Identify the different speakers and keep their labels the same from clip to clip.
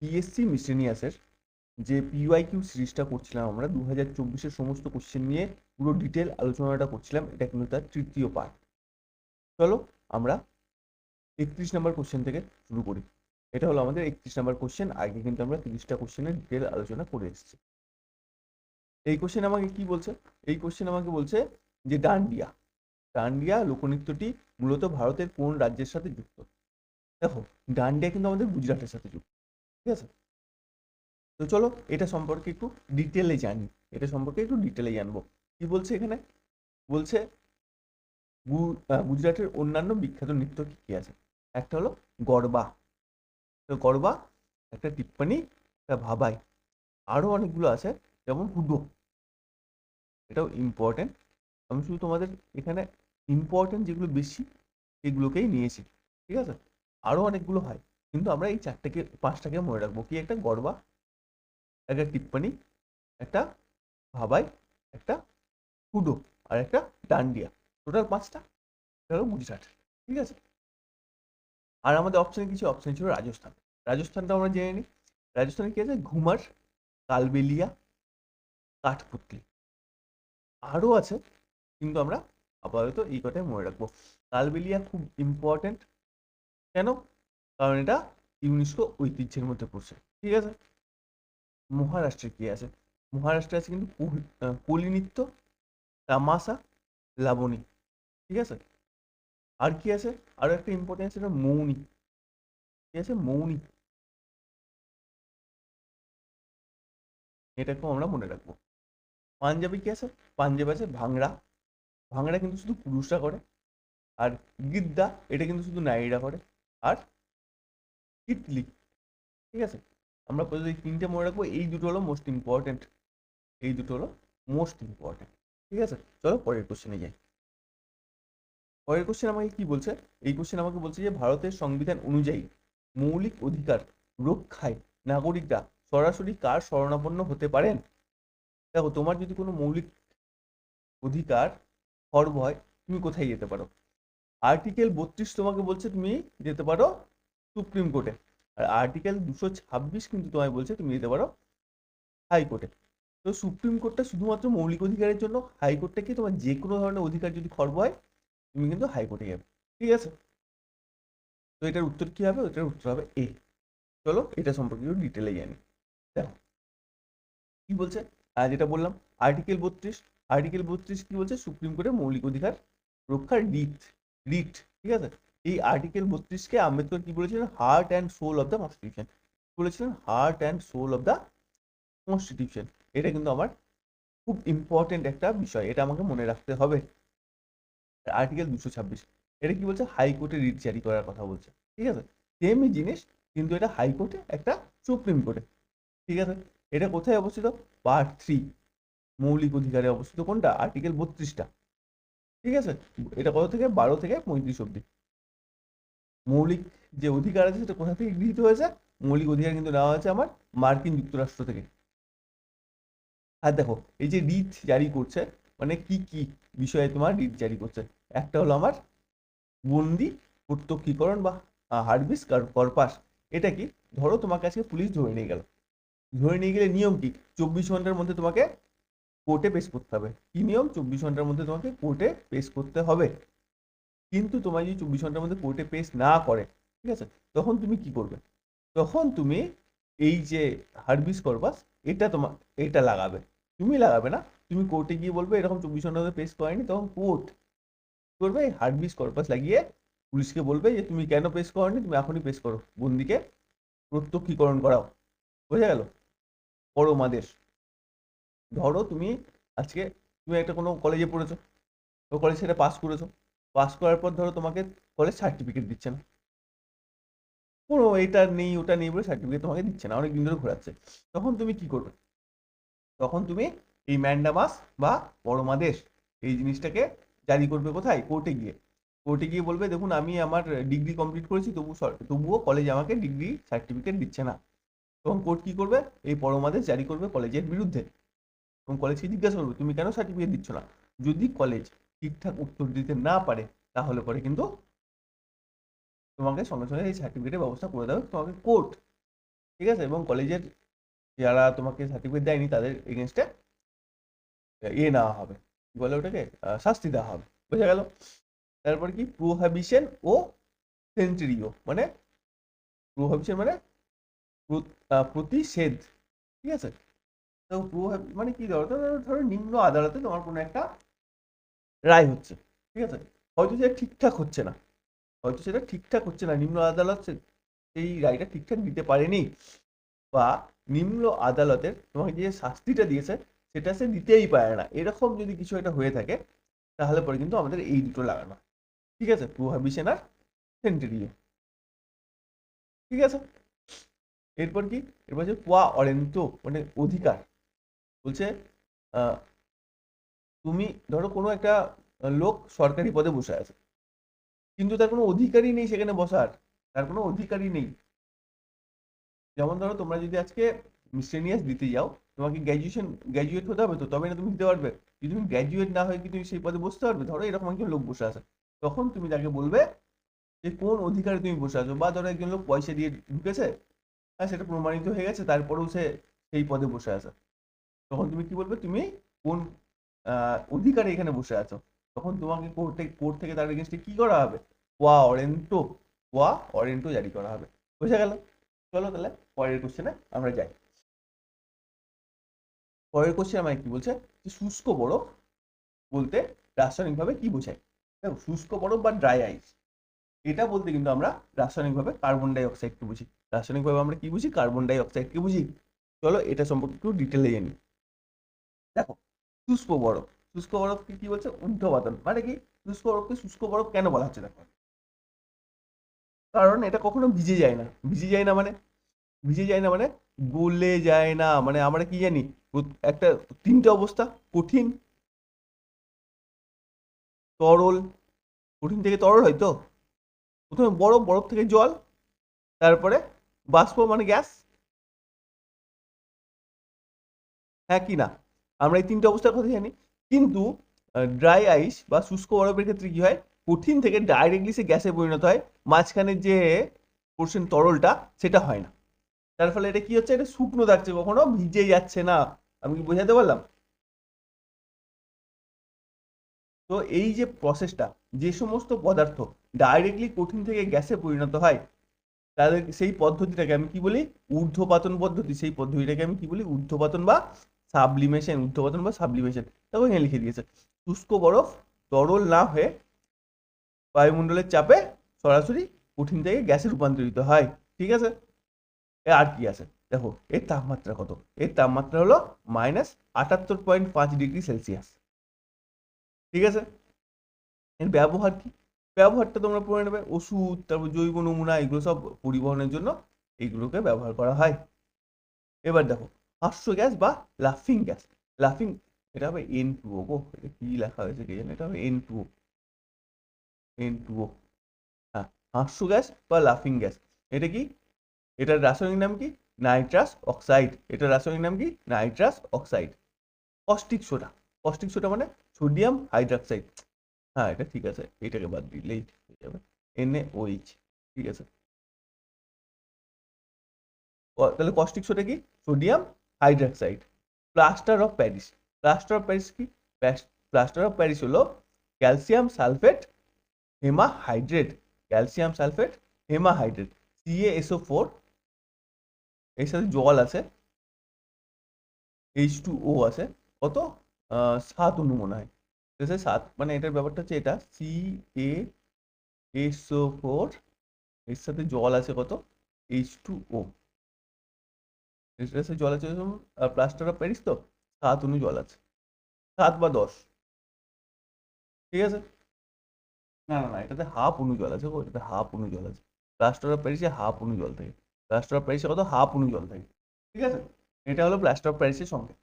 Speaker 1: PSC মিসেলিনিয়াসের যে PYQ সিরিজটা করছিলাম আমরা 2024-এর সমস্ত কোশ্চেন নিয়ে পুরো ডিটেল আলোচনাটা করছিলাম, এটা কিন্তু তার তৃতীয় পার্ট। চলো আমরা 31 নম্বর কোশ্চেন থেকে শুরু করি। এটা হলো আমাদের 31 নম্বর কোশ্চেন। আগে কিন্তু আমরা 30টা কোশ্চেনের ডিটেল আলোচনা করে এসেছি। এই কোশ্চেন আমাকে কি বলছে? এই কোশ্চেন আমাকে বলছে যে ডান্ডিয়া ডান্ডিয়া লোকনৃত্যটি মূলত ভারতের কোন রাজ্যের সাথে যুক্ত? দেখো, ডান্ডিয়া কিন্তু আমাদের গুজরাটের সাথে যুক্ত। ঠিক আছে, তো চলো এটা সম্পর্কে একটু ডিটেলে জানি। এটা সম্পর্কে একটু ডিটেলে জানবো। কি বলছে এখানে? বলছে গুজরাটের অন্যান্য বিখ্যাত নৃত্য কি কি আছে। একটা হলো গরবা। তো গরবা, একটা টিপ্পানি, একটা ভাবাই, আরো অনেকগুলো আছে, যেমন হুডো। এটাও ইম্পর্টেন্ট। আমি শুধু তোমাদের এখানে ইম্পর্টেন্ট যেগুলো বেশি সেগুলোকেই নিয়েছি। ঠিক আছে, আরো অনেকগুলো হয়, কিন্তু আমরা এই চারটাকে পাঁচটাকে মনে রাখবো। কি? একটা গরবা, একটা টিপ্পানি, একটা ভাবাই, একটা হুডো, আর একটা ডান্ডিয়া। টোটাল পাঁচটা। এটা হলো গুজরাট। ঠিক আছে, আর আমাদের অপশনে কিছু অপশন ছিল রাজস্থান। রাজস্থানটা আমরা জেনে নিই। রাজস্থানে কি আছে? ঘুমার, কালবেলিয়া, কাঠপুতলি, আরও আছে, কিন্তু আমরা আপাতত এই কথাই মনে রাখবো। কালবেলিয়া খুব ইম্পর্টেন্ট। কেন? কারণ এটা ইউনেস্কো ঐতিহ্যের মধ্যে পড়ছে। ঠিক আছে, মহারাষ্ট্রে কি আছে? মহারাষ্ট্রে আছে কিন্তু কোলি নৃত্য, তামাশা, লাবণী। ঠিক আছে, আর কি আছে? আরো একটা ইম্পর্টেন্স, এটা মৌনি। কি আছে? মৌনি। এটাকেও আমরা মনে রাখবো। পাঞ্জাবে কি আছে? পাঞ্জাবে আছে ভাংড়া। ভাংড়া কিন্তু শুধু পুরুষরা করে। আর গিদ্দা, এটা কিন্তু শুধু নারীরা করে। আর তিতলি। ঠিক আছে, আমরা প্রথমে এই তিনটে মনে রাখবো। এই দুটো হলো মোস্ট ইম্পর্টেন্ট। এই দুটো হলো মোস্ট ইম্পর্টেন্ট। ঠিক আছে, চলো পরের কোশ্চেনে যাই। পরের কোশ্চেন আমাকে কি বলছে? এই কোশ্চেন আমাকে বলছে যে ভারতের সংবিধান অনুযায়ী মৌলিক অধিকার রক্ষায় নাগরিকরা সরাসরি কার শরণাপন্ন হতে পারেন? দেখো, তোমার যদি কোনো মৌলিক অধিকার খর্ব হয়, তুমি কোথায় যেতে পারো? আর্টিকেল 32 তোমাকে বলছে তুমি যেতে পারো সুপ্রিম কোর্টে। আর আর্টিকেল 226 কিন্তু তোমায় বলছে তুমি যেতে পারো হাইকোর্টে। তো সুপ্রিম কোর্টটা শুধুমাত্র মৌলিক অধিকারের জন্য, হাইকোর্টটা কি তোমার যে কোনো ধরনের অধিকার যদি খর্ব হয় তুমি কিন্তু হাইকোর্টে যাবে। ঠিক আছে, তো এটার উত্তর কি হবে? এটার উত্তর হবে এ। চলো এটা সম্পর্কে একটু ডিটেলে জানি। দেখো কি বলছে। যেটা বললাম, আর্টিকেল 32। আর্টিকেল 32 কি বলছে? সুপ্রিম কোর্টের মৌলিক অধিকার রক্ষার রিট। ঠিক আছে, এই আর্টিকেল 32-কে আম্বেদকর কি বলেছিলেন? Heart and soul of the constitution বলেছিলেন। Heart and soul of the constitution. এটা কিন্তু আমার খুব ইম্পর্টেন্ট একটা বিষয়, এটা আমাকে মনে রাখতে হবে। আর্টিকেল 226, এটা কি বলছে? হাইকোর্টে রিট জারি করার কথা বলছে। ঠিক আছে, সেমই জিনিস, কিন্তু এটা হাইকোর্টে, একটা সুপ্রিম কোর্টে। ঠিক আছে, এটা কোথায় অবস্থিত? পার্ট 3, মৌলিক অধিকারে অবস্থিত। কোনটা? আর্টিকেল 32টা। ঠিক আছে, এটা কত থেকে? 12 থেকে 35 অব্দি। মৌলিক যে অধিকার আছে সেটা কোথা থেকে গৃহীত হয়েছে? মৌলিক অধিকার কিন্তু নেওয়া হয়েছে আমার মার্কিন যুক্তরাষ্ট্র থেকে। আর দেখো, এই যে রিট জারি করছে, মানে কি কি বিষয়ে তোমার রিট জারি করছে? একটা হলো আমার বন্দি প্রত্যক্ষীকরণ বা হারবিস কর্পাস। এটা কি? ধরো তোমাকে আজকে পুলিশ ধরে নিয়ে গেল। ধরে নিয়ে গেলে নিয়ম কি? 24 ঘন্টার মধ্যে তোমাকে কোর্টে পেশ করতে হবে। কি নিয়ম? 24 ঘন্টার মধ্যে তোমাকে কোর্টে পেশ করতে হবে। কিন্তু তোমায় যদি 24 ঘন্টার মধ্যে কোর্টে পেশ না করে, ঠিক আছে, তখন তুমি কি করবে? তখন তুমি এই যে হারবিস কর্পাস, এটা তোমার, এটা লাগাবে। তুমি লাগাবে না, তুমি কোর্টে গিয়ে বলবে এরকম 24 ঘন্টার মধ্যে পেশ করেনি। তখন কোর্ট করবে হারবিস কর্পাস লাগিয়ে পুলিশকে বলবে যে তুমি কেন পেশ করনি, তুমি এখনই পেশ করো, বন্দিকে প্রত্যক্ষীকরণ করাও। বোঝা গেল? পরমাদেশ। ধরো তুমি আজকে তুমি একটা কোনো কলেজে পড়েছো, তো কলেজ সেটা পাস করেছো। পাস করার পর ধরো তোমাকে কলেজ সার্টিফিকেট দিচ্ছে না। কোনো এটা নেই ওটা নেই বলে সার্টিফিকেট তোমাকে দিচ্ছে না, অনেক দিন ধরে ঘোরাচ্ছে। তখন তুমি কি করবে? তখন তুমি এই ম্যান্ডামাস বা পরমাদেশ, এই জিনিসটাকে জারি করবে। কোথায়? কোর্টে গিয়ে। কোর্টে গিয়ে বলবে দেখুন আমি আমার ডিগ্রি কমপ্লিট করেছি, তবুও কলেজ আমাকে ডিগ্রি সার্টিফিকেট দিচ্ছে না। তখন কোর্ট কি করবে? এই পরমাদেশ জারি করবে কলেজের বিরুদ্ধে। এবং কলেজকে জিজ্ঞাসা করবে তুমি কেন সার্টিফিকেট দিচ্ছ না। যদি কলেজ ঠিকঠাক উত্তর দিতে না পারে, তাহলে পরে কিন্তু তোমাকে সঙ্গে সঙ্গে এই সার্টিফিকেটের ব্যবস্থা করে দেবে তোমাকে কোর্ট। ঠিক আছে, এবং কলেজের যারা তোমাকে সার্টিফিকেট দেয়নি তাদের এগেনস্টে নেওয়া হবে, কি বলে ওটাকে, শাস্তি দেওয়া হবে। বোঝা গেল? তারপর কি প্রোহাবিশন ও সেন্টেরিও, মানে প্রোহাবিশন মানে প্রতিষেধ। ঠিক আছে, তো মানে কি, ধরো ধরো ধরো নিম্ন আদালতে তোমার কোনো একটা রায় হচ্ছে, ঠিক আছে, হয়তো সেটা ঠিকঠাক হচ্ছে না, হয়তো সেটা ঠিকঠাক হচ্ছে না, নিম্ন আদালত সেই রায়টা ঠিকঠাক দিতে পারেনি, বা নিম্ন আদালতের তোমাকে যে শাস্তিটা দিয়েছে সেটা সে দিতেই পারে না, এরকম যদি কিছু একটা হয়ে থাকে তাহলে পরে কিন্তু আমাদের এই দুটো লাগানো হয়। ঠিক আছে, প্রোহাবিশন আর সেন্টেরিও। ঠিক আছে, এরপর কি, এরপর হচ্ছে কোয়া অরেন্তো, মানে অধিকার। বলছে আহ, তুমি ধরো কোনো একটা লোক সরকারি পদে বসে আছে, কিন্তু তার কোনো অধিকারই নেই সেখানে বসার, তার কোনো অধিকারই নেই। যেমন ধরো তোমরা যদি আজকে মিসলেনিয়াস দিতে যাও, তোমাকে গ্র্যাজুয়েট হতে হবে, তো তবে না তুমি দিতে পারবে। যদি তুমি গ্র্যাজুয়েট না হয়ে কি তুমি সেই পদে বসতে পারবে? ধরো এরকম একজন লোক বসে আছে, তখন তুমি তাকে বলবে যে কোন অধিকারে তুমি বসে আছো, বা ধরো একজন লোক পয়সা দিয়ে ঢুকেছে, হ্যাঁ সেটা প্রমাণিত হয়ে গেছে, তারপরেও সে সেই পদে বসে আছে, তখন তুমি কি বলবে, তুমি কোন অধিকারে এখানে বসে আছো? তখন তোমাকে কোর্ট থেকে তার এগেনস্টে কি করা হবে? কোয়া অরেন্টো জারি করা হবে। বোঝা গেল? চলো তাহলে পরের কোশ্চেনে আমরা যাই। পরের কোশ্চেন আমায় কি বলছে, যে শুষ্ক বরফ বলতে রাসায়নিকভাবে কি বোঝায়? দেখো, শুষ্ক বরফ বা ড্রাই আইস, এটা বলতে কিন্তু আমরা রাসায়নিকভাবে কার্বন ডাই অক্সাইডকে বুঝি। রাসায়নিকভাবে আমরা কি বুঝি? কার্বন ডাই অক্সাইডকে বুঝি। চলো এটা সম্পর্কে একটু ডিটেলে জানি। দেখো, শুষ্ক বরফ, শুষ্ক বরফকে কি বলছে? ঊর্ধ্বপাতন। মানে কি, শুষ্ক বরফকে শুষ্ক বরফ কেন বলা হচ্ছে? দেখো, কারণ এটা কখনো ভিজে যায় না। ভিজে যায় না মানে, ভিজে যায় না মানে গলে যায় না, মানে আমরা কি জানি, একটা তিনটে অবস্থা: কঠিন, তরল, কঠিন থেকে তরল হয় তো, প্রথমে বরফ, বরফ থেকে জল, তারপরে বাষ্প মানে গ্যাস। হ্যাঁ কি না? আমরা এই তিনটে অবস্থার কথা জানি, কিন্তু ড্রাই আইস বা শুষ্ক বরফের ক্ষেত্রে কি হয়, কঠিন থেকে ডাইরেক্টলি সে গ্যাসে পরিণত হয়, মাঝখানে যে পোর্শন তরলটা সেটা হয় না। তার ফলে এটা কি হচ্ছে, এটা শুকনো থাকছে, কখনো ভিজে যাচ্ছে না। আমি কি বোঝাতে পারলাম? তো এই যে প্রসেসটা, যে সমস্ত পদার্থ ডাইরেক্টলি কঠিন থেকে গ্যাসে পরিণত হয়, তাদের সেই পদ্ধতিটাকে আমি কি বলি? ঊর্ধ্বপাতন পদ্ধতি। সেই পদ্ধতিটাকে আমি কি বলি? ঊর্ধ্বপাতন বা সাবলিমেশন। ঊর্ধ্বপাতন বা সাবলিমেশন। তারপর এখানে লিখে দিয়েছে, শুষ্ক বরফ তরল না হয়ে বায়ুমণ্ডলের চাপে সরাসরি কঠিন থেকে গ্যাসে রূপান্তরিত হয়। ঠিক আছে, আর কি আছে দেখো, এর তাপমাত্রা কত? এর তাপমাত্রা হলো -78.5 ডিগ্রি সেলসিয়াস। ঠিক আছে, এর ব্যবহার কি? ব্যবহারটা তোমরা পড়ে নেবে, ওষুধ, তারপর জৈব নমুনা, এগুলো সব পরিবহনের জন্য এইগুলোকে ব্যবহার করা হয়। এবার দেখো, হাস্য গ্যাস বা লাফিং গ্যাস। লাফিং, এটা হবে N2O গো, এটা কি লেখা হয়েছে কে জানে, এটা হবে N2O। N2O, হ্যাঁ, হাস্য গ্যাস বা লাফিং গ্যাস। এটা কি? এটার রাসায়নিক নাম কি? Nitrous oxide. এটার রাসায়নিক নাম কি? Nitrous oxide. Caustic soda, caustic soda মানে সোডিয়াম হাইড্রক্সাইড। হ্যাঁ এটা ঠিক আছে, এটাকে বাদ দিলেই হয়ে যাবে, NaOH। ঠিক আছে, তাহলে কস্টিক সোডা কি? Sodium hydroxide. Plaster of Paris, plaster of Paris কি? প্লাস্টার অফ প্যারিস হলো calcium sulphate hemihydrate. Calcium sulphate hemihydrate, CaSO4, এর সাথে জল আছে, H2O আছে, কত 7 অণু মনে হয়। ঠিক আছে, 7, মানে এটার ব্যাপারটা হচ্ছে এটা CaSO4, এর সাথে জল আছে কত, H2O, এর সাথে জল আছে, প্লাস্টার অফ প্যারিস তো 7 অণু জল আছে, 7 বা 10। ঠিক আছে, না না না, এটাতে হাফ অণু জল আছে গো, এটাতে হাফ অণু জল আছে। প্লাস্টার অফ প্যারিসে হাফ অণু জল থাকে, প্লাস্টার অফ প্যারিসে কত, হাফ অণু জল থাকে। ঠিক আছে, এটা হলো প্লাস্টার অফ প্যারিসের সঙ্গে।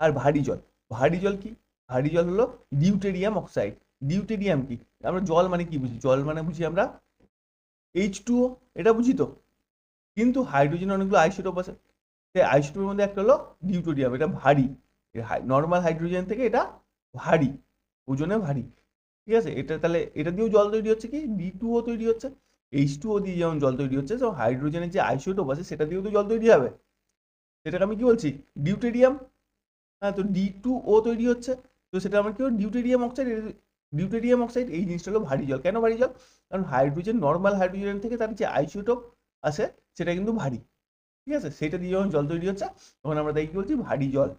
Speaker 1: আর ভারী জল, ভারী জল কি? ভারী জল হলো ডিউটেরিয়াম অক্সাইড। ডিউটেরিয়াম কি? আমরা জল মানে কি বুঝি? জল মানে বুঝি আমরা H2O, এটা বুঝি তো, কিন্তু হাইড্রোজেন অনেকগুলো আইসোটোপ আছে, সেই আইসোটোপের মধ্যে একটা হলো ডিউটেরিয়াম, এটা ভারী। নর্মাল হাইড্রোজেন থেকে এটা ভারী, ওজনে ভারী। ঠিক আছে, এটা তাহলে এটা দিয়েও জল তৈরি হচ্ছে, কি D2O তৈরি হচ্ছে। H2O দিয়ে যেমন জল তৈরি হচ্ছে, যেমন হাইড্রোজেনের যে আইসোটোপ আছে সেটা দিয়েও তো জল তৈরি হবে। সেটাকে আমি কি বলছি, ডিউটেরিয়াম। হ্যাঁ, তো D2O তৈরি হচ্ছে, তো সেটা আমার কি হলো, ডিউটেরিয়াম অক্সাইড। ডিউটেরিয়াম অক্সাইড এই জিনিসটা হলো ভারী জল। কেন ভারী জল? কারণ হাইড্রোজেন, নর্মাল হাইড্রোজেন থেকে তার যে আইসোটোপ আছে সেটা কিন্তু ভারী। ঠিক আছে, সেটা দিয়ে যখন জল তৈরি হচ্ছে তখন আমরা তাই কি বলছি, ভারী জল।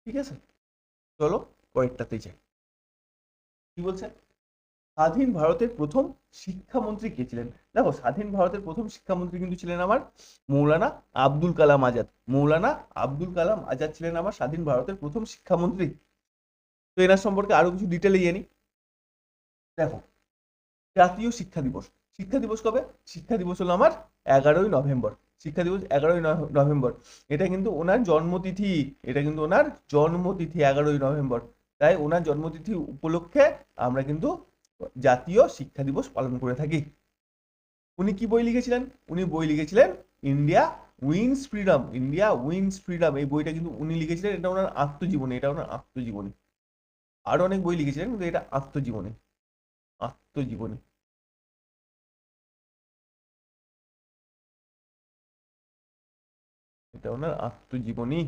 Speaker 1: ঠিক আছে, চলো পরেরটাতে যাই। কি বলছে, স্বাধীন ভারতের প্রথম শিক্ষামন্ত্রী কে ছিলেন? দেখো, স্বাধীন ভারতের প্রথম শিক্ষামন্ত্রী কিন্তু ছিলেন আমার মৌলানা আব্দুল কালাম আজাদ। মৌলানা আব্দুল কালাম আজাদ ছিলেন আমার স্বাধীন ভারতের প্রথম শিক্ষামন্ত্রী। তো এনার সম্পর্কে আরো কিছু ডিটেলে জানি। দেখো, জাতীয় শিক্ষা দিবস। শিক্ষা দিবস কবে? শিক্ষা দিবস হলো আমার 11ই নভেম্বর। শিক্ষা দিবস 11ই নভেম্বর। এটা কিন্তু ওনার জন্মতিথি। এটা কিন্তু ওনার জন্মতিথি 11ই নভেম্বর। তাই ওনার জন্মতিথি উপলক্ষে আমরা কিন্তু জাতীয় শিক্ষা দিবস পালন করে থাকি। উনি কি বই লিখেছিলেন? উনি বই লিখেছিলেন India wins freedom. India wins freedom, এই বইটা কিন্তু উনি লিখেছিলেন। এটা ওনার আত্মজীবনী। এটা ওনার আত্মজীবনী। আরো অনেক বই লিখেছিলেন কিন্তু এটা আত্মজীবনী। আত্মজীবনী। এটা ওনার আত্মজীবনী।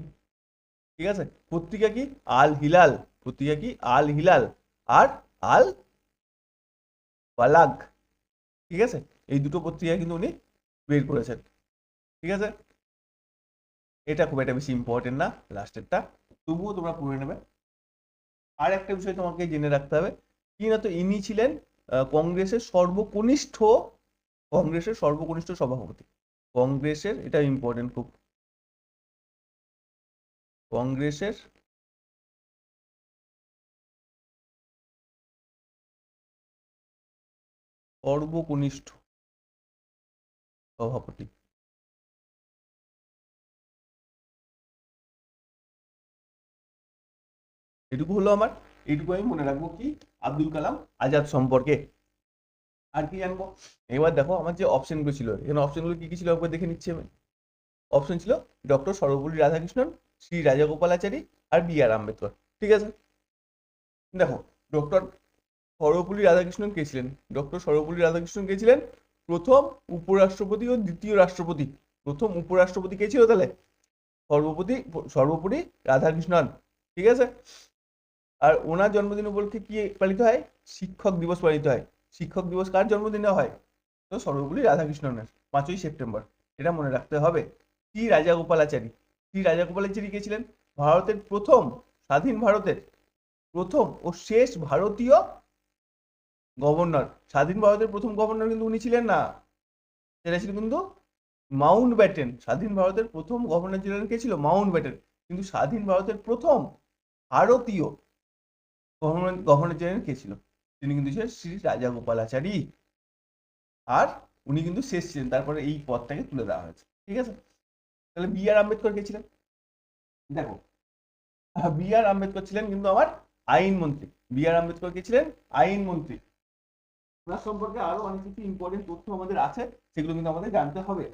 Speaker 1: ঠিক আছে, পত্রিকা কি? Al Hilal. পত্রিকা কি? আল হিলাল আর আল বালাগ। ঠিক আছে, এই দুটো পত্রিকা কিন্তু উনি বের করেছেন। ঠিক আছে, এটা খুব একটা বেশি ইম্পর্টেন্ট না, লাস্টেরটা, তবুও তোমরা পড়ে নেবে। আর একটা বিষয় তোমাকে জেনে রাখতে হবে, কি না, তো ইনি ছিলেন কংগ্রেসের সর্বকনিষ্ঠ, কংগ্রেসের সর্বকনিষ্ঠ সভাপতি। কংগ্রেসের, এটা ইম্পর্টেন্ট খুব, কংগ্রেসের সর্বকনিষ্ঠ সভাপতি। এটুকু হলো আমার। এইটুকু আমি মনে রাখবো কি, আব্দুল কালাম আজাদ সম্পর্কে। আর কি জানবো? এবার দেখো আমার যে অপশনগুলো ছিল, এখানে অপশনগুলো কি কি ছিল একবার দেখে নিচ্ছি আমি। অপশন ছিল ডক্টর সর্বপল্লী রাধাকৃষ্ণন, শ্রী রাজাগোপালাচারী আর B.R. আম্বেদকর। ঠিক আছে, দেখো, ডক্টর সর্বপল্লী রাধাকৃষ্ণন কে ছিলেন? ডক্টর সর্বপল্লী রাধাকৃষ্ণন কে ছিলেন? প্রথম উপরাষ্ট্রপতি ও দ্বিতীয় রাষ্ট্রপতি। প্রথম উপরাষ্ট্রপতি কে ছিল তাহলে? সর্বপতি সর্বোপরি রাধাকৃষ্ণন। ঠিক আছে, আর ওনার জন্মদিন উপলক্ষে কি পালিত হয়? শিক্ষক দিবস পালিত হয়। শিক্ষক দিবস কার জন্মদিনে হয়? তো সর্বপল্লী রাধাকৃষ্ণনের, 5ই সেপ্টেম্বর। এটা মনে রাখতে হবে। শ্রী রাজাগোপালাচারী। শ্রী রাজাগোপালাচারী কে ছিলেন? ভারতের প্রথম, স্বাধীন ভারতের প্রথম ও শেষ ভারতীয় গভর্নর। স্বাধীন ভারতের প্রথম গভর্নর কিন্তু উনি ছিলেন না, সেটা ছিল কিন্তু মাউন্ট ব্যাটেন। স্বাধীন ভারতের প্রথম গভর্নর ছিলেন কে? ছিল মাউন্ট ব্যাটেন। কিন্তু স্বাধীন ভারতের প্রথম ভারতীয় গভর্নর গভর্নর জেনারেল কে ছিল? তিনি কিন্তু ছিলেন শ্রী রাজাগোপালাচারী। আর উনি কিন্তু শেষ ছিলেন, তারপরে এই পদটাকে তুলে দেওয়া হয়েছে। ঠিক আছে, তাহলে B.R. আম্বেদকর কে ছিলেন? দেখো, B.R. আম্বেদকর ছিলেন কিন্তু আমার আইনমন্ত্রী। B.R. আম্বেদকর কে ছিলেন? আইনমন্ত্রী। ওনার সম্পর্কে আরো অনেক কিছু ইম্পর্টেন্ট তথ্য আমাদের আছে, সেগুলো কিন্তু আমাদের জানতে হবে।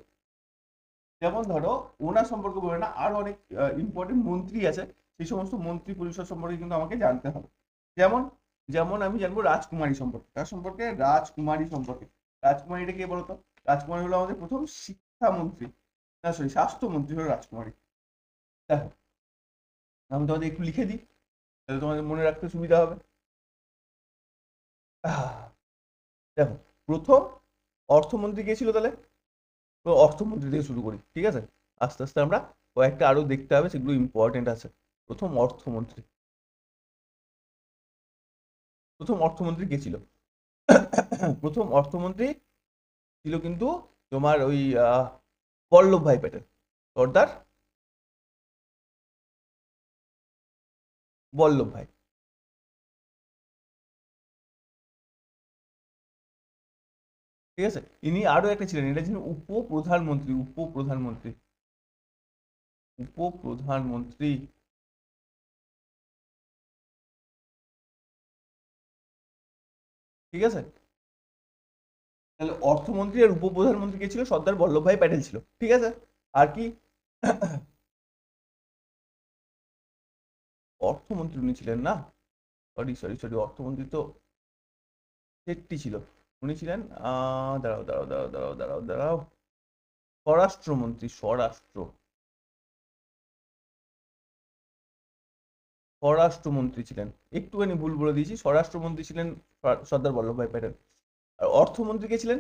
Speaker 1: যেমন ধরো, ওনার সম্পর্কে বলে না, আরো অনেক ইম্পর্টেন্ট মন্ত্রী আছে, সেই সমস্ত মন্ত্রী পরিষদ সম্পর্কে কিন্তু আমাকে জানতে হবে। যেমন, যেমন আমি জানবো রাজকুমারী সম্পর্কে। তার সম্পর্কে, রাজকুমারী সম্পর্কে। রাজকুমারীটা কে বলতো? রাজকুমারী হলো আমাদের প্রথম শিক্ষামন্ত্রী, না সরি, স্বাস্থ্যমন্ত্রী হলো রাজকুমারী। দেখো, আমি তোমাদের একটু লিখে দিই, তাহলে তোমাদের মনে রাখতে সুবিধা হবে। দেখো, প্রথম অর্থমন্ত্রী কে ছিল তাহলে? তো অর্থমন্ত্রী দিয়ে শুরু করি। ঠিক আছে, আস্তে আস্তে আমরা কয়েকটা আরো দেখতে হবে, সেগুলো ইম্পর্টেন্ট আছে। প্রথম অর্থমন্ত্রী, প্রথম অর্থমন্ত্রী কে ছিল? প্রথম অর্থমন্ত্রী ছিল কিন্তু তোমার ওই বল্লভ ভাই প্যাটেল, সর্দার বল্লভ ভাই। ঠিক আছে, ইনি আরো একটা ছিলেন, এটা ছিলেন উপপ্রধানমন্ত্রী। উপপ্রধানমন্ত্রী, উপপ্রধানমন্ত্রী। ঠিক আছে, তাহলে অর্থমন্ত্রী আর উপপ্রধানমন্ত্রী কে ছিল? সর্দার বল্লভ ভাই প্যাটেল ছিল। ঠিক আছে, আর কি? অর্থমন্ত্রী উনি ছিলেন না, সরি সরি সরি, অর্থমন্ত্রী তো শেট্টি ছিল। উনি ছিলেন দাঁড়াও দাঁড়াও দাঁড়াও দাঁড়াও দাঁড়াও দাঁড়াও স্বরাষ্ট্রমন্ত্রী, স্বরাষ্ট্রমন্ত্রী ছিলেন। একটুখানি ভুল বলে দিয়েছি, স্বরাষ্ট্রমন্ত্রী ছিলেন সর্দার বল্লভভাই প্যাটেল। আর অর্থমন্ত্রী কে ছিলেন?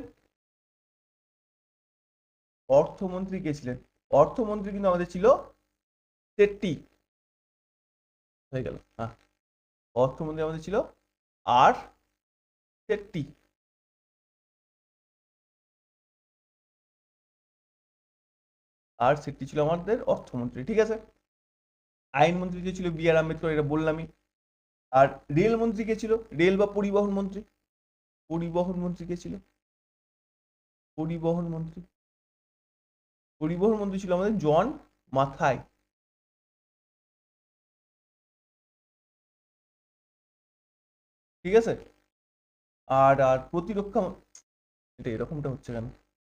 Speaker 1: অর্থমন্ত্রী কে ছিলেন? অর্থমন্ত্রী কিন্তু আমাদের ছিল শেট্টি। হয়ে গেল, হ্যাঁ। অর্থমন্ত্রী আমাদের ছিল আর শেট্টি। আর শেট্টি ছিল আমাদের অর্থমন্ত্রী, ঠিক আছে। আইনমন্ত্রী কে ছিল বি আর আম্বেদকর, এটা বললামই। আর রেল মন্ত্রী কে ছিল? রেল বা পরিবহন মন্ত্রী। পরিবহন মন্ত্রী কে ছিল? পরিবহন মন্ত্রী, পরিবহন মন্ত্রী ছিল আমাদের জন মাথায়, ঠিক আছে। আর আর প্রতিরক্ষা এটা এরকমটা হচ্ছে কেন?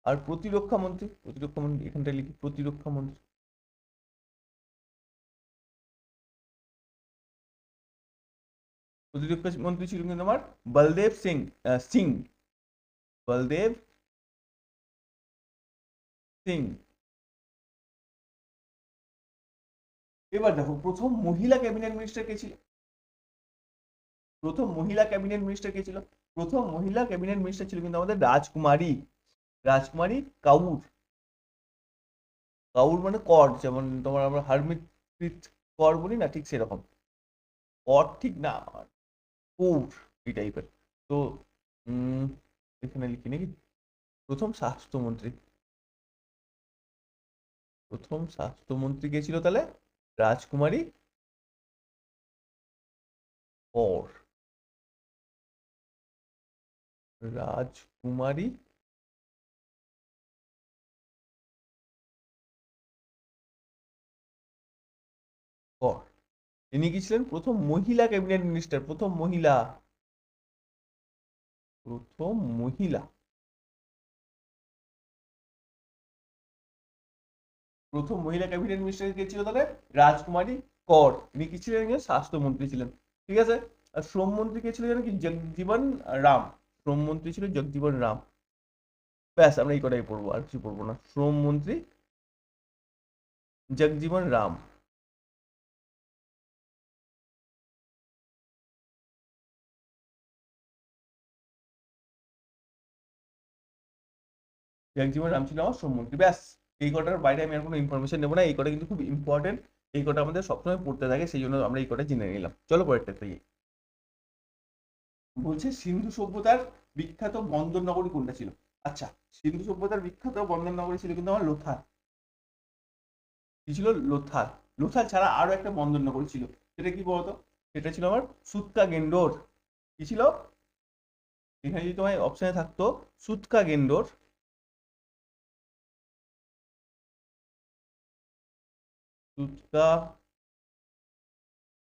Speaker 1: আর প্রতিরক্ষা মন্ত্রী, প্রতিরক্ষা মন্ত্রী এখানটা লিখি, প্রতিরক্ষা মন্ত্রী। প্রতিরক্ষা মন্ত্রী ছিল কিন্তু আমার বলদেব সিং, সিং, বলদেব সিং। এবার দেখো প্রথম মহিলা ক্যাবিনেট মিনিস্টার কে ছিল? প্রথম মহিলা ক্যাবিনেট মিনিস্টার কে ছিল? প্রথম মহিলা ক্যাবিনেট মিনিস্টার ছিল কিন্তু আমাদের রাজকুমারী, রাজকুমারী কাউর। কাউর মানে কর, যেমন তোমার আমরা হারমিট কর বলি না, ঠিক সেরকম। কর ঠিক না, কৌর, এই টাইপের। তো উম এখানে লিখি নাকি প্রথম স্বাস্থ্যমন্ত্রী? প্রথম স্বাস্থ্যমন্ত্রী কে ছিল তাহলে? রাজকুমারী কর, রাজকুমারী কর। ইনি কি ছিলেন প্রথম মহিলা ক্যাবিনেট মিনিস্টার, প্রথম মহিলা, প্রথম মহিলা, প্রথম মহিলা ক্যাবিনেট মিনিস্টার কে ছিল তাহলে? রাজকুমারী কর। ইনি কি ছিলেন? স্বাস্থ্যমন্ত্রী ছিলেন, ঠিক আছে। আর শ্রমমন্ত্রী কে ছিল জানো কি? জগজীবন রাম। শ্রমমন্ত্রী ছিল জগজীবন রাম। ব্যাস, আমরা এই কটাই পড়বো, আর কিছু পড়বো না। শ্রমমন্ত্রী জগজীবন রাম। জগজীবন রাম ছিল আমার শ্রমমন্ত্রী, ব্যাস। এই কটার বাইরে আমি আর কোনো ইনফরমেশন নেবো না, এই কটা কিন্তু খুব ইম্পর্টেন্ট। এই কটা আমাদের সবসময় পড়তে থাকে, সেই জন্য আমরা এই কটা জেনে নিলাম। চলো পরেরটা থেকে। বলছে সিন্ধু সভ্যতার বিখ্যাত বন্দর নগরী কোনটা ছিল? আচ্ছা, সিন্ধু সভ্যতার বিখ্যাত বন্দর নগরী ছিল কিন্তু আমার লোথাল। কি ছিল? লোথাল। লোথাল ছাড়া আরো একটা বন্দর নগরী ছিল, সেটা কি বলতো? সেটা ছিল আমার সুতকা গেন্ডোর। কি ছিল? এখানে যদি তোমার অপশনে থাকতো সুতকা গেন্ডোর, সুতকা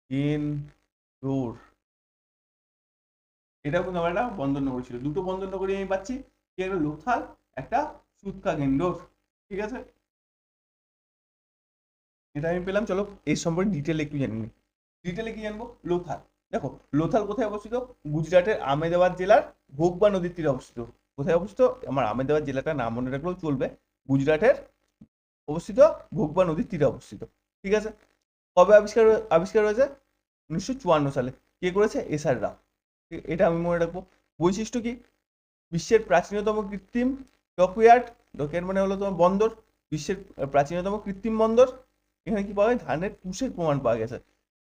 Speaker 1: গেন্ডোর, এটাও কিন্তু আমার একটা বন্দর নগরী ছিল। দুটো বন্দর নগরী আমি পাচ্ছি, কি একটা লোথাল, একটা সুতকা গেন্ডোর, ঠিক আছে। এটা আমি পেলাম। চলো এই সম্পর্কে ডিটেল একটু জেনে নিই। ডিটেলে কি জানবো? লোথাল। দেখো, লোথাল কোথায় অবস্থিত? গুজরাটের আমেদাবাদ জেলার ভোগবা নদীর তীরে অবস্থিত। কোথায় অবস্থিত? আমার আমেদাবাদ জেলাটা নাম মনে রাখলেও চলবে। গুজরাটের অবস্থিত, ভোগবা নদীর তীরে অবস্থিত, ঠিক আছে। কবে আবিষ্কার আবিষ্কার হয়েছে? 1954 সালে। কে করেছে? এস আর রাও। এটা আমি মনে রাখবো। বৈশিষ্ট্য কি? বিশ্বের প্রাচীনতম কৃত্রিম ডকইয়ার্ড। ডকইয়ার্ড মানে হলো তোমার বন্দর। বিশ্বের প্রাচীনতম কৃত্রিম বন্দর। এখানে কি পাওয়া যায়? ধানের তুষের প্রমাণ পাওয়া গেছে।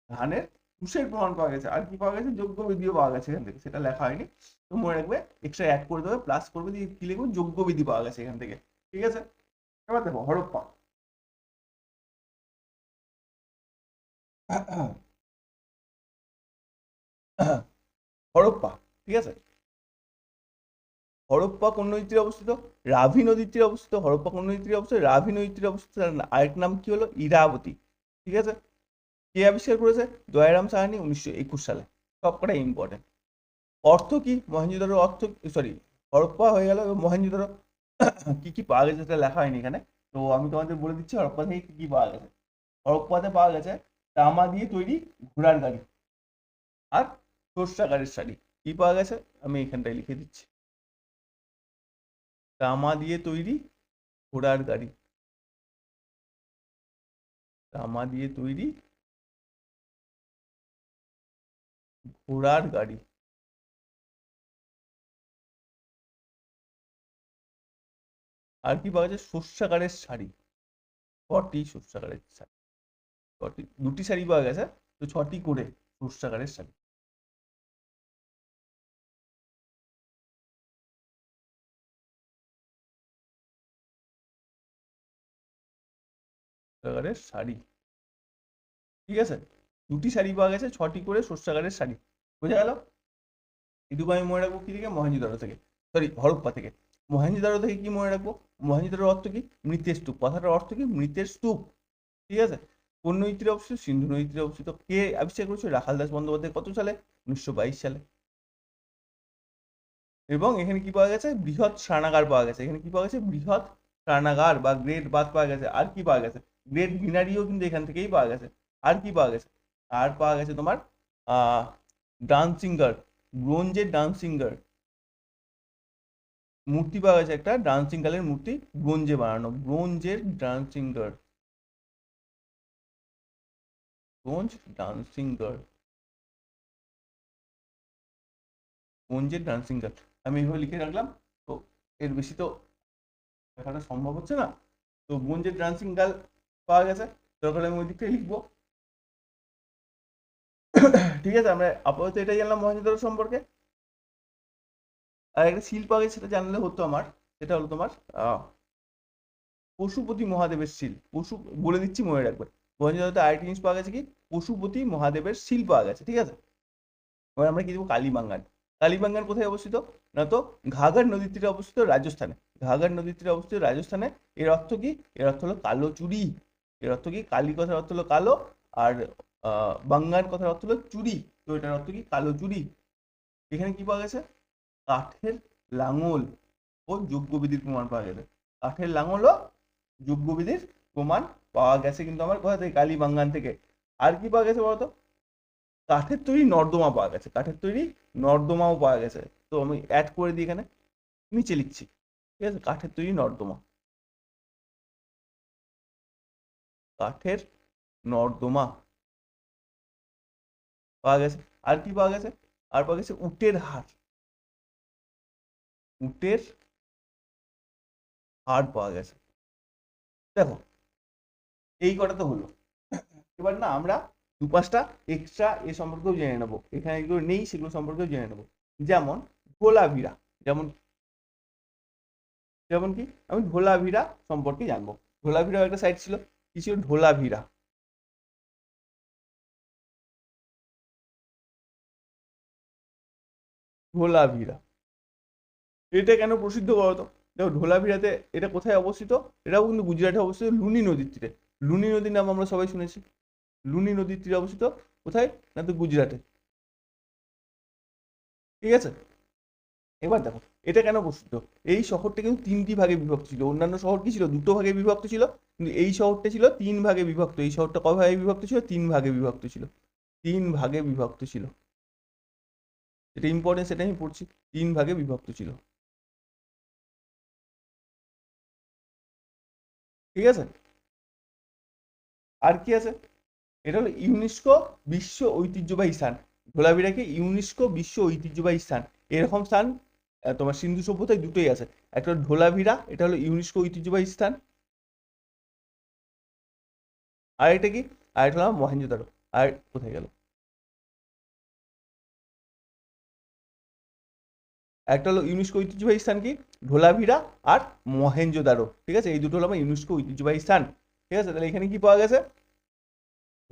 Speaker 1: ধানের তুষের প্রমাণ পাওয়া গেছে। আর কি পাওয়া গেছে? যোগ্য বিধিও পাওয়া গেছে এখান থেকে, সেটা লেখা হয়নি। তো মনে রাখবে, এক্সট্রা অ্যাড করে দেবে, প্লাস করবে, দিয়ে কি লিখবে? যোগ্য বিধি পাওয়া গেছে এখান থেকে, ঠিক আছে। এবার দেখো হরপ্পা। হরপ্পা, ঠিক আছে। হরপ্পা কোন নদীর তীরে অবস্থিত? রাভি নদীর তীরে অবস্থিত। হরপ্পা কোন নদীর তীরে অবস্থিত? রাভি নদীর তীরে অবস্থিত। আরেক নাম কি হলো? ইরাবতী, ঠিক আছে। কে আবিষ্কার করেছে? দয়ারাম সাহানি, 1921 সালে। সবকটাই ইম্পর্টেন্ট। অর্থ কি? মহেঞ্জোদারো অর্থ, সরি, হরপ্পা হয়ে গেল। এবং মহেঞ্জোদারো কি কি পাওয়া গেছে সেটা লেখা হয়নি এখানে। তো আমি তোমাদের বলে দিচ্ছি হরপ্পা থেকে কি কি পাওয়া গেছে। হরপ্পাতে পাওয়া গেছে তামা দিয়ে তৈরি ঘোড়ার গাড়ি আর সর্ষাগারের শাড়ি। কি পাওয়া গেছে? আমি এখানটায় লিখে দিচ্ছি। তামা দিয়ে তৈরি ঘোড়ার গাড়ি, তামা দিয়ে তৈরি ঘোড়ার গাড়ি। আর কি পাওয়া যায়? শস্যাগারের শাড়ি, ছটি শস্যাগারের শাড়ি, ছটি, দুটি শাড়ি পাওয়া গেছে, তো ছটি করে শস্যাগারের শাড়ি, শস্যাগারের শাড়ি। ঠিক আছে, দুটি শাড়ি পাওয়া গেছে, ছটি করে শস্যাগারের শাড়ি। বোঝা গেল? এটুকু আমি মনে রাখবো কি থেকে? মহেঞ্জোদারো থেকে, সরি হরপ্পা থেকে। মহেঞ্জোদারো থেকে কি মনে রাখবো? মহেঞ্জোদারোর অর্থ কি? মৃতের স্তূপ। কথাটার অর্থ কি? মৃতের স্তূপ। ঠিক আছে, কোন নদীর তীরে অবস্থিত? সিন্ধু নদীর তীরে অবস্থিত। কে আবিষ্কার করেছিল? রাখাল দাস বন্দ্যোপাধ্যায়। কত সালে? 1922 সালে। এবং এখানে কি পাওয়া গেছে? বৃহৎ স্নানাগার পাওয়া গেছে। এখানে কি পাওয়া গেছে? বৃহৎ স্নানাগার বা গ্রেট বাথ পাওয়া গেছে। আর কি পাওয়া গেছে? গ্রেট গ্রিনারিও কিন্তু এখান থেকেই পাওয়া গেছে। আর কি পাওয়া গেছে? আর পাওয়া গেছে তোমার ডান্সিং গার্ল, ব্রোঞ্জের ডান্সিং গার্ল মূর্তি পাওয়া গেছে, একটা ডান্সিং গার্লের মূর্তি, ব্রোঞ্জে বানানো, ব্রোঞ্জের dancing girl, bronze dancing girl, ব্রোঞ্জের ডান্সিং গার্ল। আমি এইভাবে লিখে রাখলাম। তো এর বেশি তো দেখাটা সম্ভব হচ্ছে না। তো ব্রোঞ্জের ডান্সিং গার্ল পাওয়া গেছে, তারপরে আমি ওই দিকটাই লিখবো। ঠিক আছে, আমরা আপাতত এটাই জানলাম মহেঞ্জোদারো সম্পর্কে। আর একটা শিল পাওয়া গেছে, সেটা জানলে হতো আমার। সেটা হলো তোমার পশুপতি মহাদেবের শিল। পশু, বলে দিচ্ছি মনে রাখবে। মহেঞ্জোদারোতে আরেকটি জিনিস পাওয়া গেছে কি? পশুপতি মহাদেবের শিল পাওয়া গেছে। ঠিক আছে, এবার আমরা কি দেবো? কালীবাঙ্গান। কালীবাঙ্গান কোথায় অবস্থিত? না তো ঘাঘর নদীর তীরে অবস্থিত, রাজস্থানে। ঘাঘর নদীর তীরে অবস্থিত রাজস্থানে। এর অর্থ কি? এর অর্থ হলো কালো চুরি। এর অর্থ কি? কালী কথার অর্থ হলো কালো, আর বাঙ্গান কথার অর্থ হলো চুরি। তো এটার অর্থ কি? কালো চুরি। এখানে কি পাওয়া গেছে? কাঠের লাঙল ও যজ্ঞবিধির প্রমাণ পাওয়া গেছে। কাঠের লাঙল ও যজ্ঞবিধির প্রমাণ পাওয়া গেছে কিন্তু আমার কোথা থেকে? কালীবাঙ্গান থেকে। আর কি পাওয়া গেছে বলতো? কাঠের তৈরি নর্দমা পাওয়া গেছে, কাঠের তৈরি নর্দমাও পাওয়া গেছে। তো আমি অ্যাড করে দিই এখানে, নিচে লিখছি। ঠিক আছে, কাঠের তৈরি নর্দমা, কাঠের নর্দমা পাওয়া গেছে। আর কি পাওয়া গেছে? আর পাওয়া গেছে উটের হাড়, উটের হাড় পাওয়া গেছে। দেখো, এই কটা তো হলো। এবার না আমরা দু পাঁচটা এক্সট্রা এ সম্পর্কেও জেনে নেবো, এখানে যেগুলো নেই সেগুলো সম্পর্কেও জেনে নেবো। যেমন ধোলাভিরা, যেমন যেমন কি আমি ধোলাভিরা সম্পর্কে জানবো। ধোলাভিরাও একটা সাইট ছিল। কি ছিল? ধোলাভিরা, ধোলাভিরা। এটা কেন প্রসিদ্ধ বলতো? দেখো, ধোলাভিরাতে এটা কোথায় অবস্থিত? এটাও কিন্তু গুজরাটে অবস্থিত, লুনি নদীর তীরে। লুনি নদীর নাম আমরা সবাই শুনেছি। লুনি নদীর তীরে অবস্থিত। কোথায়? না তো গুজরাটে। ঠিক আছে, এবার দেখো এটা কেন প্রসিদ্ধ। এই শহরটা কিন্তু তিনটি ভাগে বিভক্ত ছিল। অন্যান্য শহর কি ছিল? দুটো ভাগে বিভক্ত ছিল, কিন্তু এই শহরটা ছিল তিন ভাগে বিভক্ত। এই শহরটা কয় ভাগে বিভক্ত ছিল? তিন ভাগে বিভক্ত ছিল, তিন ভাগে বিভক্ত ছিল। এটা ইম্পর্টেন্ট, সেটা আমি পড়ছি। তিন ভাগে বিভক্ত ছিল। ঠিক আছে, আর কি আছে? এটা হলো ইউনেস্কো বিশ্ব ঐতিহ্যবাহী স্থান। ধোলাভিরাকে ইউনেস্কো বিশ্ব ঐতিহ্যবাহী স্থান। এরকম স্থান তোমার সিন্ধু সভ্যতায় দুটোই আছে। একটা হলো ধোলাভিরা, এটা হলো ইউনেস্কো ঐতিহ্যবাহী স্থান। আর এটা কি? আর এটা হলো মহেঞ্জোদারো। আর কোথায় গেল? একটা হলো ইউনেস্কো ঐতিহ্যবাহী স্থান কি? ধোলাভিরা আর মহেঞ্জোদারো। ঠিক আছে, এই দুটো হলো আমার ইউনেস্কো ঐতিহ্যবাহী স্থান। ঠিক আছে, তাহলে এখানে কি পাওয়া গেছে?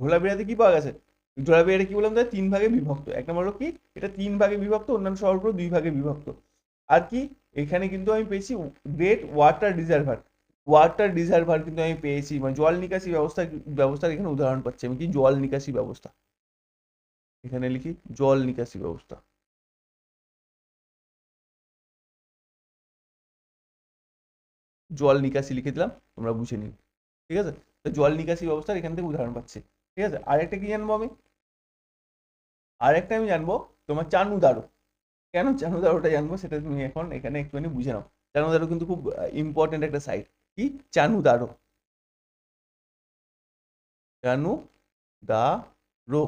Speaker 1: ধোলাভিরাতে কি পাওয়া গেছে? ধোলাভিরাটা কি বললাম? তাহলে তিন ভাগে বিভক্ত। এক নম্বর হলো কি? এটা তিন ভাগে বিভক্ত, অন্যান্য শহরগুলো দুই ভাগে বিভক্ত। আর কি? এখানে কিন্তু আমি পেয়েছি great water reservoir. Water reservoir কিন্তু আমি পেয়েছি, মানে জল নিকাশি ব্যবস্থার এখানে উদাহরণ পাচ্ছি আমি। কি? জল নিকাশি ব্যবস্থা। এখানে লিখি জল নিকাশি ব্যবস্থা, জল নিকাশি লিখে দিলাম, তোমরা বুঝে নিও। ঠিক আছে, তো জল নিকাশি ব্যবস্থার এখান থেকে উদাহরণ পাচ্ছি। ঠিক আছে, আরেকটা কি জানবো আমি? আরেকটা আমি জানবো তোমার চানুদারো। কেন চানুদারোটা জানবো সেটা তুমি এখন এখানে একটুখানি বুঝে নাও। চানুদারো কিন্তু খুব ইম্পর্টেন্ট একটা সাইট। কি চানুদারো, চানুদারো।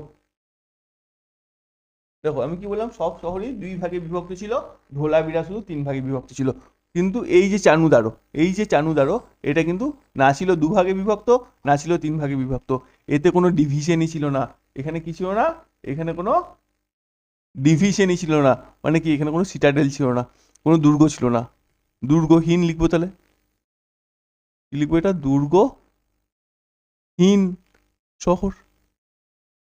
Speaker 1: দেখো আমি কি বললাম, সব শহরই 2 ভাগে বিভক্ত ছিল, ধোলাবিরা শুধু 3 ভাগে বিভক্ত ছিল। কিন্তু এই যে চানুদারো, এই যে চানুদারো, এটা কিন্তু না ছিল 2 ভাগে বিভক্ত, না ছিল 3 ভাগে বিভক্ত। এতে কোনো ডিভিশনই ছিল না। এখানে কি ছিল না? এখানে কোনো ডিভিশনই ছিল না। মানে কি, এখানে কোনো সিটাডেল ছিল না, কোনো দুর্গ ছিল না। দুর্গহীন লিখবো তাহলে, কি লিখবো এটা? দুর্গহীন শহর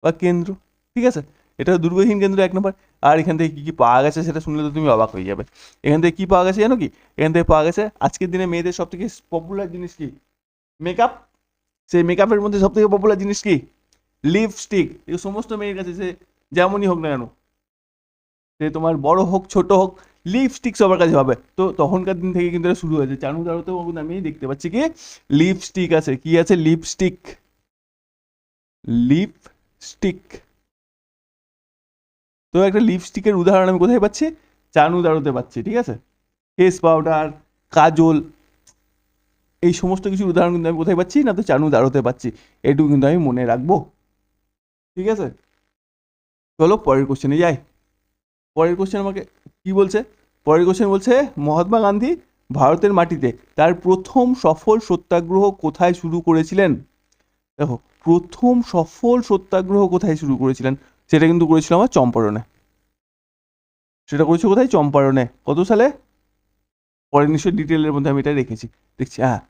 Speaker 1: বা কেন্দ্র। ঠিক আছে, এটা দুর্গহীন কেন্দ্র 1 নম্বর। আর এখান থেকে কি কি পাওয়া গেছে সেটা শুনলে তো তুমি অবাক হয়ে যাবে। এখান থেকে কি পাওয়া গেছে জানো কি? এখান থেকে পাওয়া গেছে আজকের দিনে মেয়েদের সব থেকে পপুলার জিনিস কি? মেকআপ। সেই মেকআপের মধ্যে সব থেকে পপুলার জিনিস কি? লিপস্টিক। এই সমস্ত মেয়ের কাছে, সে যেমনই হোক না কেন, সে তোমার বড় হোক ছোট হোক, লিপস্টিক সবার কাছে হবে। তো তখনকার দিন থেকে কিন্তু এটা শুরু হয়েছে। চানুদারোতেও আমি দেখতে পাচ্ছি কি লিপস্টিক আছে। কি আছে? Lipstick, lipstick. তো একটা লিপস্টিকের উদাহরণ আমি কোথায় পাচ্ছি? চানুদারোতে পাচ্ছি। ঠিক আছে, ফেস পাউডার, কাজল, এই সমস্ত কিছুর উদাহরণ কিন্তু আমি কোথায় পাচ্ছি? না তো চানুদারোতে পাচ্ছি। এটুকু কিন্তু আমি মনে রাখবো। ঠিক আছে, চলো পরের কোশ্চেনে যাই। পরের কোশ্চেন আমাকে কি বলছে? পরের কোশ্চেন বলছে, মহাত্মা গান্ধী ভারতের মাটিতে তার প্রথম সফল সত্যাগ্রহ কোথায় শুরু করেছিলেন? দেখো, প্রথম সফল সত্যাগ্রহ কোথায় শুরু করেছিলেন? সেটা কিন্তু করেছিল আমার চম্পারণে। সেটা করেছে কোথায়? চম্পারণে। কত সালে? পরে নিশ্চয়ই ডিটেলের মধ্যে আমি এটা রেখেছি, দেখছি। হ্যাঁ,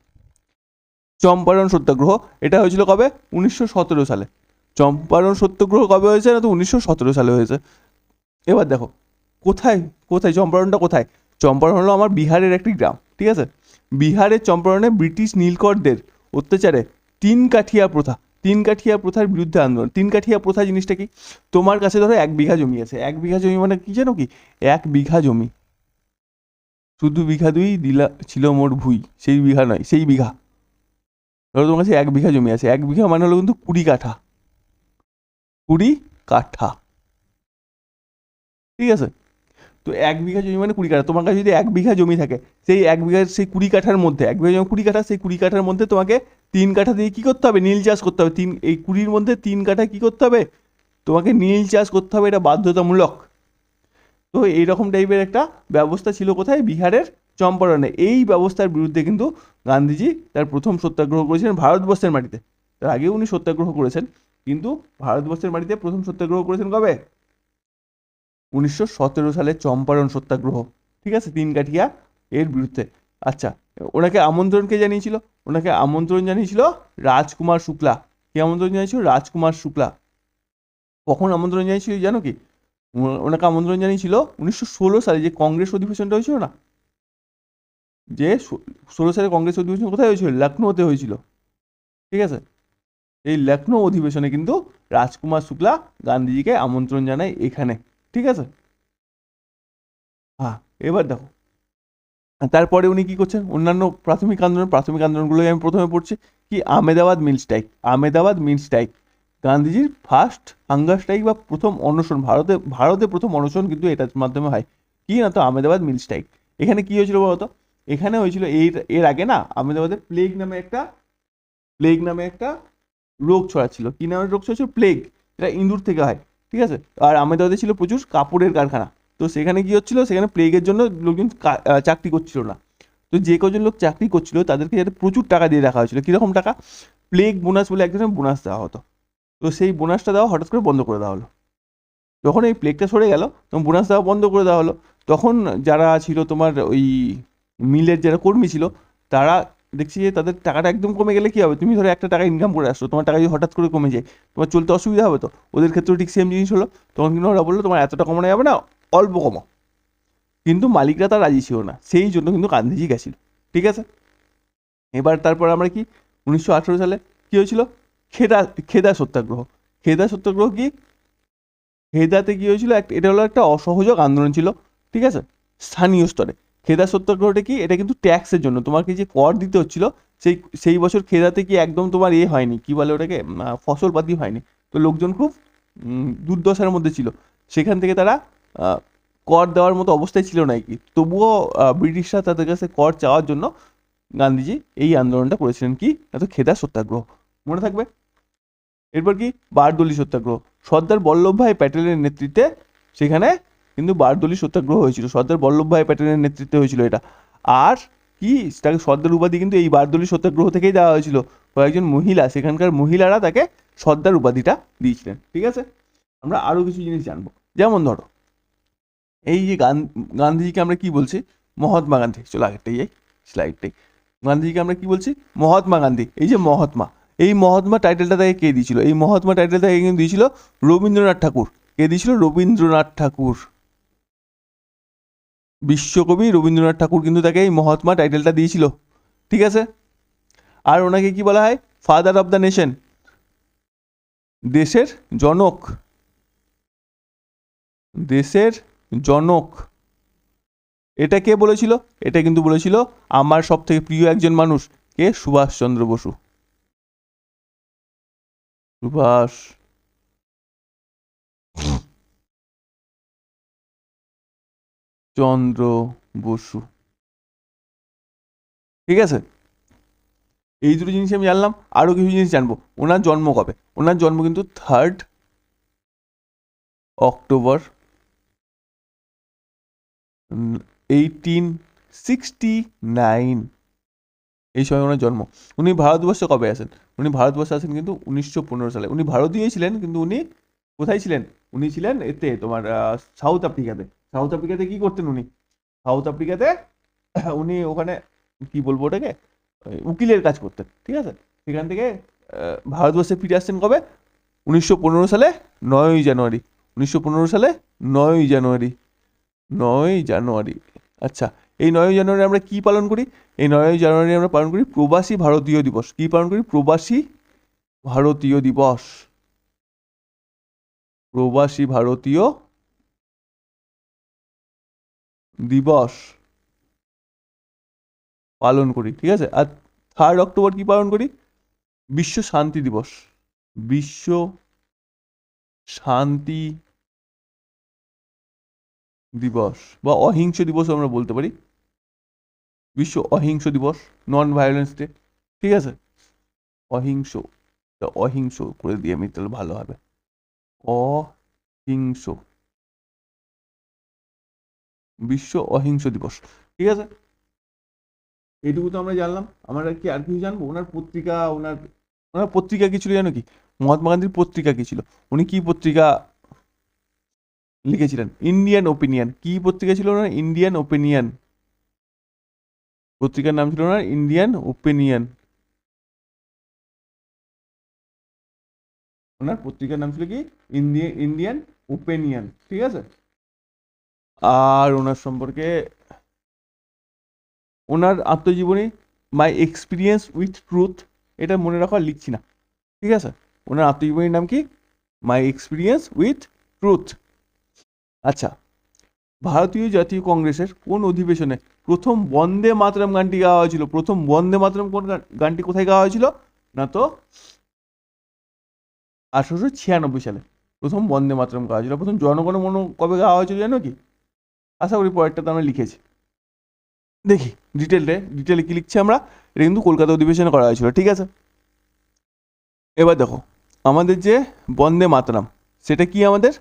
Speaker 1: চম্পারণ সত্যাগ্রহ এটা হয়েছিল কবে? 1917 সালে। চম্পারণ সত্যাগ্রহ কবে হয়েছে? না তো 1917 সালে হয়েছে। এবার দেখো, কোথায় কোথায় চম্পারণটা কোথায়? চম্পারণ হলো আমার বিহারের একটি গ্রাম। ঠিক আছে, বিহারের চম্পারণে ব্রিটিশ নীলকরদের অত্যাচারে 3 কাঠিয়া প্রথা, 3 কাঠিয়া প্রথার বিরুদ্ধে আন্দোলন। 3 কাঠিয়া প্রথা জিনিসটা কি? তোমার কাছে ধরো 1 বিঘা জমি আছে। 1 বিঘা জমি মানে কি জানো কি? 1 বিঘা জমি, শুধু বিঘা দুই দিলা ছিল মোর ভুই, সেই বিঘা নয়, সেই বিঘা। ধরো তোমার কাছে 1 বিঘা জমি আছে। 1 বিঘা মানে হলো কিন্তু 20 কাঠা, 20 কাঠা। ঠিক আছে, তো 1 বিঘা জমি মানে 20 কাঠা। তোমার কাছে যদি 1 বিঘা জমি থাকে, সেই 1 বিঘার সেই 20 কাঠার মধ্যে, 1 বিঘা জমি 20 কাঠা, সেই 20 কাঠার মধ্যে তোমাকে 3 কাঠা দিয়ে কি করতে হবে? নীল চাষ করতে হবে। এই 20-র মধ্যে 3 কাঠা কি করতে হবে? তোমাকে নীল চাষ করতে হবে, এটা বাধ্যতামূলক। তো এইরকম টাইপের একটা ব্যবস্থা ছিল কোথায়? বিহারের চম্পারণে। এই ব্যবস্থার বিরুদ্ধে কিন্তু গান্ধীজি তার প্রথম সত্যাগ্রহ করেছিলেন ভারতবর্ষের মাটিতে। তার আগেও উনি সত্যাগ্রহ করেছেন, কিন্তু ভারতবর্ষের মাটিতে প্রথম সত্যাগ্রহ করেছেন কবে? 1917 সালে চম্পারণ সত্যাগ্রহ। ঠিক আছে, 3 কাঠিয়া এর বিরুদ্ধে। আচ্ছা, ওনাকে আমন্ত্রণকে জানিয়েছিল? ওনাকে আমন্ত্রণ জানিয়েছিল রাজকুমার শুক্লা। কে আমন্ত্রণ জানিয়েছিল? রাজকুমার শুক্লা। কখন আমন্ত্রণ জানিয়েছিল জানো কি? ওনাকে আমন্ত্রণ জানিয়েছিল 1916 সালে, যে কংগ্রেস অধিবেশনটা হয়েছিল না, যে 16 সালে কংগ্রেস অধিবেশন কোথায় হয়েছিল? লখনৌতে হয়েছিল। ঠিক আছে, এই লখনৌ অধিবেশনে কিন্তু রাজকুমার শুক্লা গান্ধীজিকে আমন্ত্রণ জানায় এখানে। ঠিক আছে, হ্যাঁ। এবার দেখো, তারপরে উনি কি করছেন? অন্যান্য প্রাথমিক আন্দোলনগুলোই আমি প্রথমে পড়ছি। কি? আহমেদাবাদ মিল স্ট্রাইক। আহমেদাবাদ মিল স্ট্রাইক গান্ধীজির ফার্স্ট হাঙ্গার স্ট্রাইক বা প্রথম অনশন। ভারতে প্রথম অনশন কিন্তু এটার মাধ্যমে হয়। কি না তো আহমেদাবাদ মিল স্ট্রাইক। এখানে কি হয়েছিল বলতো? এখানে হয়েছিল এর আগে না, আহমেদাবাদে প্লেগ নামে একটা রোগ ছড়াচ্ছিল। কি নামের রোগ ছড়াচ্ছিল? প্লেগ। এটা ইঁদুর থেকে হয়। ঠিক আছে, আর আহমেদাবাদে ছিল প্রচুর কাপড়ের কারখানা। তো সেখানে কি হচ্ছিল? সেখানে প্লেগের জন্য লোকজন চাকরি করছিল না। তো যে কজন লোক চাকরি করছিল তাদেরকে যাতে প্রচুর টাকা দিয়ে রাখা হয়েছিল। কীরকম টাকা? প্লেগ বোনাস বলে এক ধরনের বোনাস দেওয়া হতো। তো সেই বোনাসটা দেওয়া হঠাৎ করে বন্ধ করে দেওয়া হলো। যখন এই প্লেগটা সরে গেল, তখন বোনাস দেওয়া বন্ধ করে দেওয়া হলো। তখন যারা ছিল তোমার ওই মিলের যারা কর্মী ছিল, তারা দেখছি যে তাদের টাকাটা একদম কমে গেলে কি হবে? তুমি ধরো 1 টাকা ইনকাম করে আসছো, তোমার টাকা যদি হঠাৎ করে কমে যায়, তোমার চলতে অসুবিধা হবে। তো ওদের ক্ষেত্রেও ঠিক সেম জিনিস হলো। তখন কিন্তু ওরা বললো তোমার এতটা কমানো যাবে না, অল্প কমাও। কিন্তু মালিকরা তার রাজি ছিল না, সেই জন্য কিন্তু গান্ধীজি গেছিল। ঠিক আছে, এবার তারপর আমরা কি 1918 সালে কি হয়েছিল? খেদা সত্যাগ্রহ। খেদা সত্যাগ্রহ কি? খেদাতে কি হয়েছিল? এটা হলো একটা অসহযোগ আন্দোলন ছিল। ঠিক আছে, স্থানীয় স্তরে। খেদা সত্যাগ্রহটা কি? এটা কিন্তু ট্যাক্সের জন্য, তোমাকে যে কর দিতে হচ্ছিল, সেই বছর খেদাতে কি একদম তোমার হয়নি, কি বলে ওটাকে, ফসলপাতি হয়নি। তো লোকজন খুব দুর্দশার মধ্যে ছিল। সেখান থেকে তারা কর দেওয়ার মতো অবস্থায় ছিল না কি, তবুও ব্রিটিশরা তাদের কাছে কর চাওয়ার জন্য গান্ধীজি এই আন্দোলনটা করেছিলেন, কি এত খেদা সত্যাগ্রহ, মনে থাকবে। এরপর কি বারদৌলি সত্যাগ্রহ, সর্দার বল্লভভাই প্যাটেলের নেতৃত্বে সেখানে কিন্তু বারদৌলি সত্যাগ্রহ হয়েছিল, সর্দার বল্লভভাই প্যাটেলের নেতৃত্বে হয়েছিল এটা। আর কি তাকে সর্দার উপাধি কিন্তু এই বারদৌলি সত্যাগ্রহ থেকেই দেওয়া হয়েছিল, কয়েকজন মহিলা, সেখানকার মহিলারা তাকে সর্দার উপাধিটা দিয়েছিলেন, ঠিক আছে। আমরা আরো কিছু জিনিস জানবো, যেমন ধরো এই যে গান্ধীজিকে আমরা কি বলছি, মহাত্মা গান্ধী, চলো আগেরটাই যাই, স্লাইডটাই। গান্ধীজিকে আমরা কি বলছি, মহাত্মা গান্ধী। এই যে মহাত্মা, এই মহাত্মা টাইটেলটা তাকে কে দিয়েছিল, এই মহাত্মা টাইটেলটা তাকে কিন্তু দিয়েছিল রবীন্দ্রনাথ ঠাকুর। কে দিয়েছিল, রবীন্দ্রনাথ ঠাকুর, বিশ্বকবি রবীন্দ্রনাথ ঠাকুর কিন্তু তাকে এই মহাত্মা টাইটেলটা দিয়েছিল, ঠিক আছে। আর ওনাকে কি বলা হয়, ফাদার অফ দ্য নেশন, দেশের জনক, দেশের জনক। এটা কে বলেছিল, এটা কিন্তু বলেছিল আমার সব থেকে প্রিয় একজন মানুষ, কে, সুভাষচন্দ্র বসু, সুভাষ চন্দ্র বসু, ঠিক আছে। এই দুটো জিনিস আমি জানলাম, আরো কিছু জিনিস জানবো। ওনার জন্ম কবে, ওনার জন্ম কিন্তু 3 অক্টোবর 1869, এই সময় ওনার জন্ম। উনি ভারতবর্ষে কবে আসেন, উনি ভারতবর্ষে আসেন কিন্তু 1915 সালে। উনি ভারতীয় ছিলেন, কিন্তু উনি কোথায় ছিলেন, উনি ছিলেন এতে তোমার সাউথ আফ্রিকাতে। সাউথ আফ্রিকাতে কি করতেন উনি, সাউথ আফ্রিকাতে উনি ওখানে কি বলবো ওটাকে, উকিলের কাজ করতেন, ঠিক আছে। সেখান থেকে ভারতবর্ষে ফিরে আসছেন কবে, 1915 সালে 9ই জানুয়ারি, 1915 সালে 9ই জানুয়ারি, 9ই জানুয়ারি। আচ্ছা, এই 9ই জানুয়ারি আমরা কি পালন করি, এই 9ই জানুয়ারি আমরা পালন করি প্রবাসী ভারতীয় দিবস। কি পালন করি, প্রবাসী ভারতীয় দিবস, প্রবাসী ভারতীয় দিবস পালন করি, ঠিক আছে। আর 3 অক্টোবর কি পালন করি, বিশ্ব শান্তি দিবস, বিশ্ব শান্তি দিবস বা অহিংস দিবস আমরা বলতে পারি, বিশ্ব অহিংস দিবস, নন ভায়োলেন্স ডে, ঠিক আছে। অহিংস, অহিংস করে দিই আমি, তাহলে ভালো হবে, অহিংস, বিশ্ব অহিংস দিবস, ঠিক আছে। এইটুকু তো আমরা জানলাম। আমরা কি আর কিছু জানবো, ওনার পত্রিকা, ওনার ওনার পত্রিকা কি ছিল জানো কি, মহাত্মা গান্ধীর পত্রিকা কি ছিল, উনি কি পত্রিকা লিখেছিলেন, ইন্ডিয়ান ওপিনিয়ন। কি পত্রিকা ছিল ওনার, ইন্ডিয়ান ওপিনিয়ন, পত্রিকার নাম ছিল ওনার ইন্ডিয়ান ওপিনিয়ন, ওনার পত্রিকার নাম ছিল কি, ইন্ডিয়ান ওপিনিয়ন, ঠিক আছে। আর ওনার সম্পর্কে, ওনার আত্মজীবনী মাই এক্সপিরিয়েন্স উইথ ট্রুথ, এটা মনে রাখা লিখছি না, ঠিক আছে। ওনার আত্মজীবনীর নাম কি, মাই এক্সপিরিয়েন্স উইথ ট্রুথ। আচ্ছা, ভারতীয় জাতীয় কংগ্রেসের কোন অধিবেশনে প্রথম বন্দে মাতরম গানটি গাওয়া হয়েছিল, প্রথম বন্দে মাতরম কোন গানটি কোথায় গাওয়া হয়েছিল, না তো 1896 সালে প্রথম বন্দে মাতরম গাওয়া হয়েছিল। প্রথম জনগণ মন কবে গাওয়া হয়েছিল জানো কি, আশা করি পরেরটাতে আমরা লিখেছি, দেখি ডিটেলে কি লিখছি আমরা। এটা কিন্তু কলকাতা অধিবেশনে করা হয়েছিল, ঠিক আছে। এবার দেখো আমাদের যে বন্দে মাতরম, সেটা কি আমাদের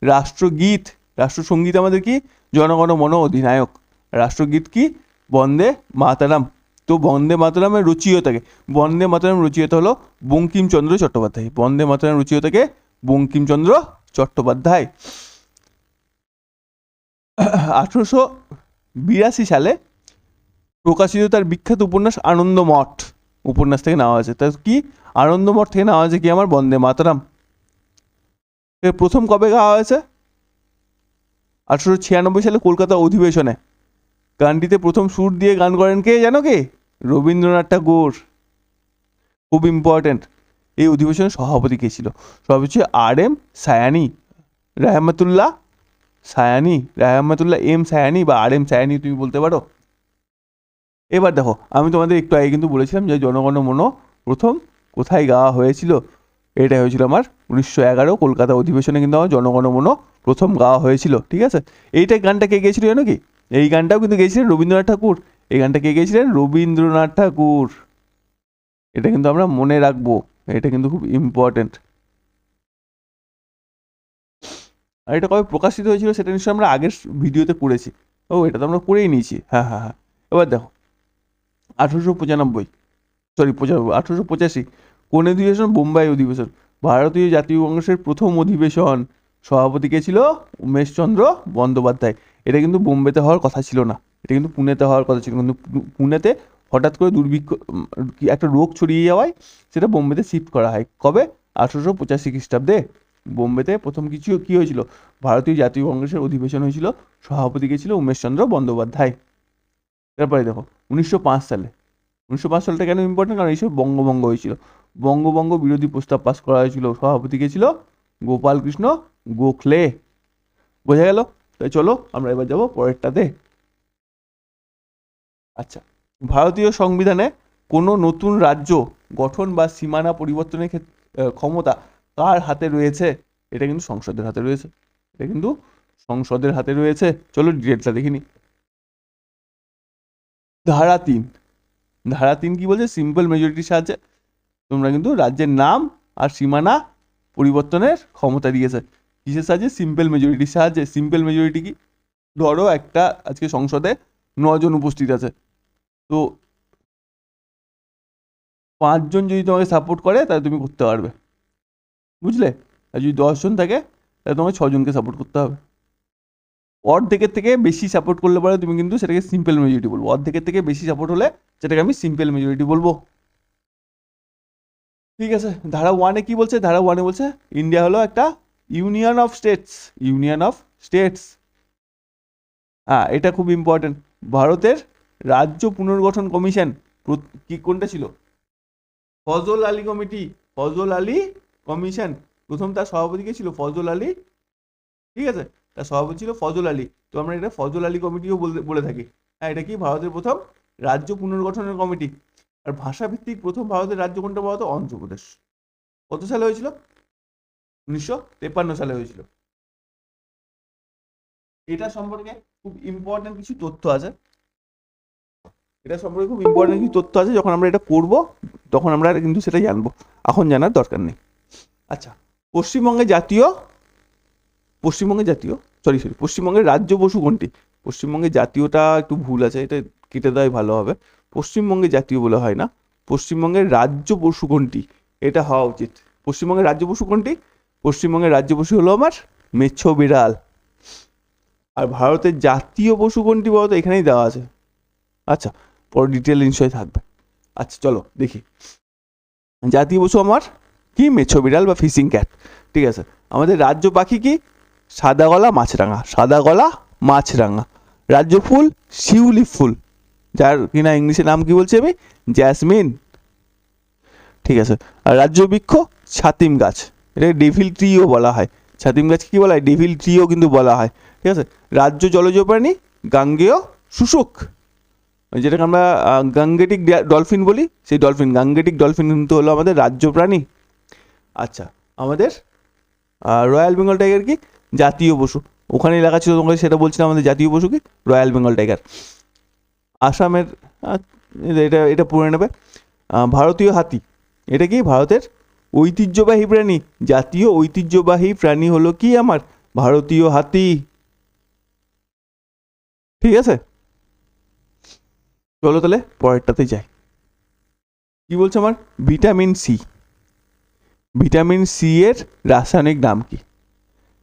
Speaker 1: রাষ্ট্রগীত, রাষ্ট্রসঙ্গীত আমাদের কি, জনগণ মন অধিনায়ক। রাষ্ট্রগীত কি, বন্দে মাতরম। তো বন্দে মাতরমের রচয়িতাকে, বন্দে মাতরম রচয়িতা হলো বঙ্কিমচন্দ্র চট্টোপাধ্যায়, বন্দে মাতরম রচয়িতাকে বঙ্কিমচন্দ্র চট্টোপাধ্যায়। 1882 সালে প্রকাশিত তার বিখ্যাত উপন্যাস আনন্দমঠ, উপন্যাস থেকে নেওয়া হয়েছে। তার কি, আনন্দমঠ থেকে নেওয়া হয়েছে কি আমার বন্দে মাতরম। প্রথম কবে গাওয়া হয়েছে, 1896 সালে কলকাতা অধিবেশনে। গানটিতে প্রথম সুর দিয়ে গান করেন কে জানো কে, রবীন্দ্রনাথ ঠাকুর, খুব ইম্পর্টেন্ট। এই অধিবেশনের সভাপতি কে ছিল, সভাপতি ছিল RM সায়ানি, রহমতুল্লাহ সায়ানি, রহমতুল্লাহ M সায়ানি বা RM সায়ানি তুমি বলতে পারো। এবার দেখো আমি তোমাদের একটু আগে কিন্তু বলেছিলাম যে জনগণ মন প্রথম কোথায় গাওয়া হয়েছিল, এটা হয়েছিল আমার 1911 কলকাতা অধিবেশনে কিন্তু আমার জনগণমন প্রথম গাওয়া হয়েছিল। ঠিক আছে, এইটা গানটা কে গেয়েছিল জানো কি? এই গানটাও কিন্তু গেয়েছিলেন রবীন্দ্রনাথ ঠাকুর। এই গানটা কে গেয়েছিলেন? রবীন্দ্রনাথ ঠাকুর। এটা কিন্তু আমরা মনে রাখবো, এটা কিন্তু খুব ইম্পর্টেন্ট। আর এটা কবে প্রকাশিত হয়েছিল সেটা নিশ্চয়ই আমরা আগের ভিডিওতে পড়েছি। ও, এটা তো আমরা পড়েই নিয়েছি। হ্যাঁ হ্যাঁ হ্যাঁ। এবার দেখো 1895, সরি 1885 কোন অধিবেশন? বোম্বাই অধিবেশন। ভারতীয় জাতীয় কংগ্রেসের প্রথম অধিবেশন। সভাপতি কে ছিল? উমেশচন্দ্র বন্দ্যোপাধ্যায়। এটা কিন্তু বোম্বেতে হওয়ার কথা ছিল না, এটা কিন্তু পুনেতে হওয়ার কথা ছিল, কিন্তু পুনেতে হঠাৎ করে দুর্ভিক্ষ একটা রোগ ছড়িয়ে যাওয়ায় সেটা বোম্বেতে শিফট করা হয়। কবে? 1885 খ্রিস্টাব্দে বোম্বেতে প্রথম কি হয়েছিল? ভারতীয় জাতীয় কংগ্রেসের অধিবেশন হয়েছিল। সভাপতি কে ছিল? উমেশচন্দ্র বন্দ্যোপাধ্যায়। তারপরে দেখো 1905 সালে, 1905 সালটা কেন ইম্পর্টেন্ট? কারণ এই সময় বঙ্গভঙ্গ হয়েছিল। বঙ্গভঙ্গ বিরোধী প্রস্তাব পাস করা হয়েছিল। সভাপতি কে ছিল? গোপালকৃষ্ণ গোখলে। বোঝা গেল? তাই চলো আমরা এবার যাবো পরেরটাতে। আচ্ছা, ভারতীয় সংবিধানে কোনো নতুন রাজ্য গঠন বা সীমানা পরিবর্তনের ক্ষমতা কার হাতে রয়েছে? এটা কিন্তু সংসদের হাতে রয়েছে। এটা কিন্তু সংসদের হাতে রয়েছে। চলো ডিটেলসটা দেখিনি। ধারা 3, ধারা 3 কি বলছে? সিম্পল মেজরিটির সাহায্যে তোমরা কিন্তু রাজ্যের নাম আর সীমানা পরিবর্তনের ক্ষমতা দিয়েছে। কিসের সাহায্যে? সিম্পল মেজরিটির সাহায্যে। সিম্পল মেজরিটি কি? ধরো একটা আজকে সংসদে 9 জন উপস্থিত আছে, তো 5 জন যদি তোমাকে সাপোর্ট করে তাহলে তুমি করতে পারবে, বুঝলে? আর যদি 10 জন থাকে তাহলে তোমাকে 6 জনকে সাপোর্ট করতে হবে। অর্ধেকের থেকে বেশি সাপোর্ট করলে পরে তুমি কিন্তু সেটাকে সিম্পল মেজরিটি বলবো। অর্ধেকের থেকে বেশি সাপোর্ট হলে সেটাকে আমি সিম্পল মেজরিটি বলবো। ঠিক আছে, ধারা 1-এ কি বলছে? ধারা 1-এ বলছে ইন্ডিয়া হলো একটা union of states. Union of states, হ্যাঁ, এটা খুব ইম্পর্টেন্ট। ভারতের রাজ্য পুনর্গঠন কমিশন কি কোনটা ছিল? Fazal Ali committee, Fazal Ali commission. প্রথম তার সভাপতি কে ছিল? ফজল আলী। ঠিক আছে, তার সভাপতি ছিল ফজল আলী। তো আমরা এটা ফজল আলী কমিটিও বলে থাকি। হ্যাঁ, এটা কি? ভারতের প্রথম রাজ্য পুনর্গঠনের কমিটি। আর ভাষা ভিত্তিক প্রথম ভারতের রাজ্য কোনটা বলতো? অন্ধ্রপ্রদেশ। কত সালে হয়েছিল? 1953 সালে হয়েছিল। এটা সম্পর্কে খুব ইম্পর্টেন্ট কিছু তথ্য আছে। এটা সম্পর্কে খুব ইম্পর্টেন্ট কিছু তথ্য আছে, যখন আমরা এটা করব তখন আমরা কিন্তু সেটা জানবো, এখন জানার দরকার নেই। আচ্ছা, পশ্চিমবঙ্গের পশ্চিমবঙ্গের রাজ্য পশু কোনটি? পশ্চিমবঙ্গের জাতীয়টা একটু ভুল আছে, এটা কেটে দেওয়াই ভালো হবে। পশ্চিমবঙ্গে জাতীয় বলে হয় না, পশ্চিমবঙ্গের রাজ্য পশু কোনটি এটা হওয়া উচিত। পশ্চিমবঙ্গের রাজ্য পশু কোনটি? পশ্চিমবঙ্গের রাজ্য পশু হলো আমার মেছো বিড়াল। আর ভারতের জাতীয় পশু কোনটি বলতো? এখানেই দেওয়া আছে। আচ্ছা, পরে ডিটেল নিশ্চয়ই থাকবে। আচ্ছা চলো দেখি। জাতীয় পশু আমার কি? মেছো বিড়াল বা ফিশিং ক্যাট। ঠিক আছে, আমাদের রাজ্য পাখি কি? সাদা গলা মাছরাঙা। সাদা গলা মাছরাঙা। রাজ্য ফুল শিউলি ফুল, যার কিনা ইংলিশে নাম কি বলছি আমি? জ্যাসমিন। ঠিক আছে, আর রাজ্য বৃক্ষ ছাতিম গাছ। এটাকে ডেভিল ট্রিও বলা হয়। ছাতিম গাছ কি বলা হয়? ডেভিল ট্রিও কিন্তু বলা হয়। ঠিক আছে, রাজ্য জলজ প্রাণী গাঙ্গেয় শুশুক, যেটাকে আমরা গাঙ্গেটিক ডলফিন বলি, সেই ডলফিন গাঙ্গেটিক ডলফিন কিন্তু হলো আমাদের রাজ্য প্রাণী। আচ্ছা, আমাদের রয়্যাল বেঙ্গল টাইগার কি? জাতীয় পশু। ওখানে লেখা ছিল তোমাকে, সেটা বলছিলাম আমাদের জাতীয় পশু কি? Royal Bengal tiger. আসামের এটা পড়ে নেবে। ভারতীয় হাতি, এটা কি? ভারতের ঐতিহ্যবাহী প্রাণী। জাতীয় ঐতিহ্যবাহী প্রাণী হলো কি আমার? ভারতীয় হাতি। ঠিক আছে, চলো তাহলে পরেরটাতে যাই। কি বলছে আমার? Vitamin C. ভিটামিন সি এর রাসায়নিক নাম কি?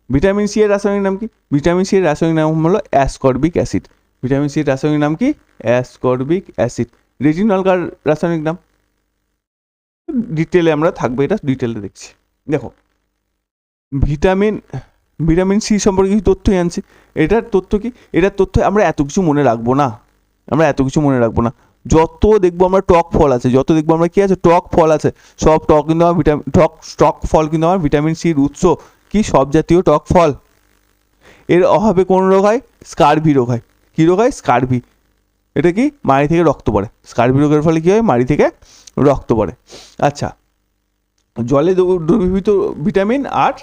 Speaker 1: ভিটামিন সি এর রাসায়নিক নাম কি? ভিটামিন সি এর রাসায়নিক নাম হলো অ্যাসকর্বিক অ্যাসিড। ভিটামিন সি এর রাসায়নিক নাম কি? Ascorbic acid. রেটিনল কার রাসায়নিক নাম? ডিটেলে আমরা থাকবে, এটা ডিটেলে দেখছি। দেখো, ভিটামিন সি সম্পর্কে কিছু তথ্য জানছি। এটার তথ্য কি? এটার তথ্য আমরা এত কিছু মনে রাখবো না। যত দেখবো আমরা টক ফল আছে, যত দেখবো আমরা কি আছে? টক ফল আছে। সব টক কিন্তু আমার টক ফল কিন্তু আমার ভিটামিন সির উৎস। কি? সব জাতীয় টক ফল। এর অভাবে কোন রোগ হয়? স্কারভি রোগ হয়। কি রোগ হয়? স্কারভি। এটা কি? মাড়ি থেকে রক্ত পড়ে। স্কারভি রোগের ফলে কি হয়? মাড়ি থেকে রক্ত পড়ে। আচ্ছা, জলে দ্রবীভূত ভিটামিন আর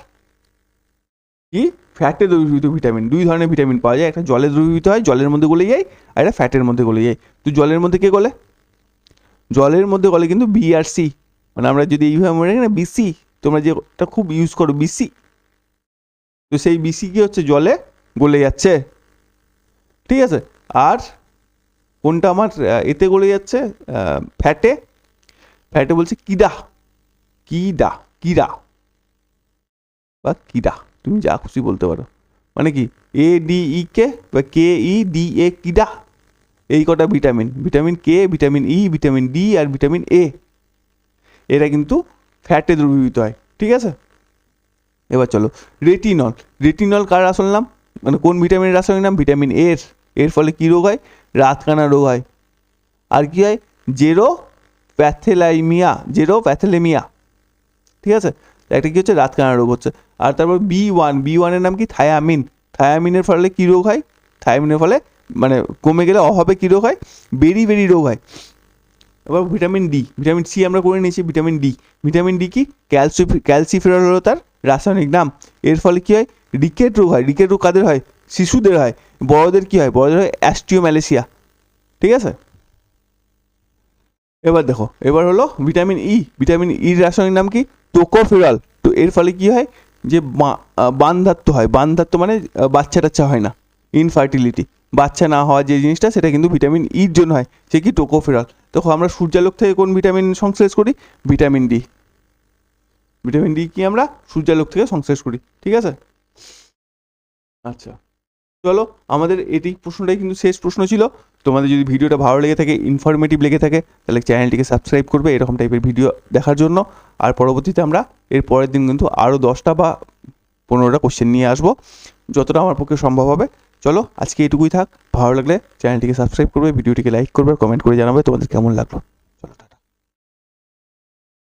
Speaker 1: কি ফ্যাটে দ্রবীভূত ভিটামিন, দুই ধরনের ভিটামিন পাওয়া যায়, একটা জলে দ্রবীভূত হয় জলের মধ্যে গলে যায়, আর একটা ফ্যাটের মধ্যে গলে যায়। তো জলের মধ্যে কে গলে? জলের মধ্যে গলে কিন্তু বি আর সি, মানে আমরা যদি এইভাবে মনে রাখি না বিসি, তোমরা যেটা খুব ইউজ করো বিসি, তো সেই বিসি কি হচ্ছে জলে গলে যাচ্ছে, ঠিক আছে। আর কোনটা আমার এতে গলে যাচ্ছে ফ্যাটে, ফ্যাটে বলছে কিডা, কিডা, কিরা বা কিডা, তুমি যা খুশি বলতে পারো, মানে কি এ ডি ই কে বা কে ই ডি এ কিডা, এই কটা vitamin, vitamin K, vitamin E, vitamin D আর ভিটামিন এ, এরা কিন্তু ফ্যাটে দ্রবীভূত হয়, ঠিক আছে। এবার চলো রেটিনল, রেটিনল কার রাসায়নিক নাম, মানে কোন ভিটামিনের রাসায়নিক নাম? ভিটামিন এর, এর ফলে কী রোগ হয়? রাতকানা রোগ হয়। আর কি হয়? জেরো প্যাথেলাইমিয়া, জেরো প্যাথেলেমিয়া, ঠিক আছে। একটা কি হচ্ছে? রাতকানা রোগ হচ্ছে। আর তারপর বি ওয়ান, বি ওয়ানের নাম কি? থায়ামিন, থায়ামিনের ফলে কী রোগ হয়? থায়ামিনের ফলে মানে কমে গেলে অভাবে কী রোগ হয়? বেরি বেরি রোগ হয়। এবার ভিটামিন ডি, ভিটামিন সি আমরা করে নিয়েছি, ভিটামিন ডি, ভিটামিন ডি কি? ক্যালসিফেরল হলো তার রাসায়নিক নাম। এর ফলে কী হয়? রিকেট রোগ হয়। রিকেট রোগ কাদের হয়? শিশুদের হয়। বড়দের কী হয়? বড়দের হয় অ্যাস্টিওম্যালেসিয়া, ঠিক আছে। এবার দেখো, এবার হলো ভিটামিন ই, ভিটামিন ইর রাসায়নিক নাম কি? টোকোফেরল। তো এর ফলে কী হয়? যে বান্ধাত্ব হয়, বান্ধাত্ব মানে বাচ্চা টাচ্চা হয় না, ইনফার্টিলিটি, বাচ্চা না হওয়া যে জিনিসটা সেটা কিন্তু ভিটামিন ইর জন্য হয়, সে কি? টোকোফেরল। দেখো আমরা সূর্যালোক থেকে কোন ভিটামিন সংশ্লেষ করি? ভিটামিন ডি, ভিটামিন ডি কি আমরা সূর্যালোক থেকে সংশ্লেষ করি, ঠিক আছে। আচ্ছা চলো, আমাদের এটি প্রশ্নটাই কিন্তু শেষ প্রশ্ন ছিল। তোমাদের যদি ভিডিওটা ভালো লেগে থাকে, ইনফরমেটিভ লেগে থাকে, তাহলে চ্যানেলটিকে সাবস্ক্রাইব করবে এরকম টাইপের ভিডিও দেখার জন্য। আর পরবর্তীতে আমরা এর পরের দিন কিন্তু আরও 10টা বা 15টা কোশ্চেন নিয়ে আসবো, যতটা আমার পক্ষে সম্ভব হবে। চলো আজকে এটুকুই থাক, ভালো লাগলে চ্যানেলটিকে সাবস্ক্রাইব করবে, ভিডিওটিকে লাইক করবে, কমেন্ট করে জানাবে তোমাদের কেমন লাগলো।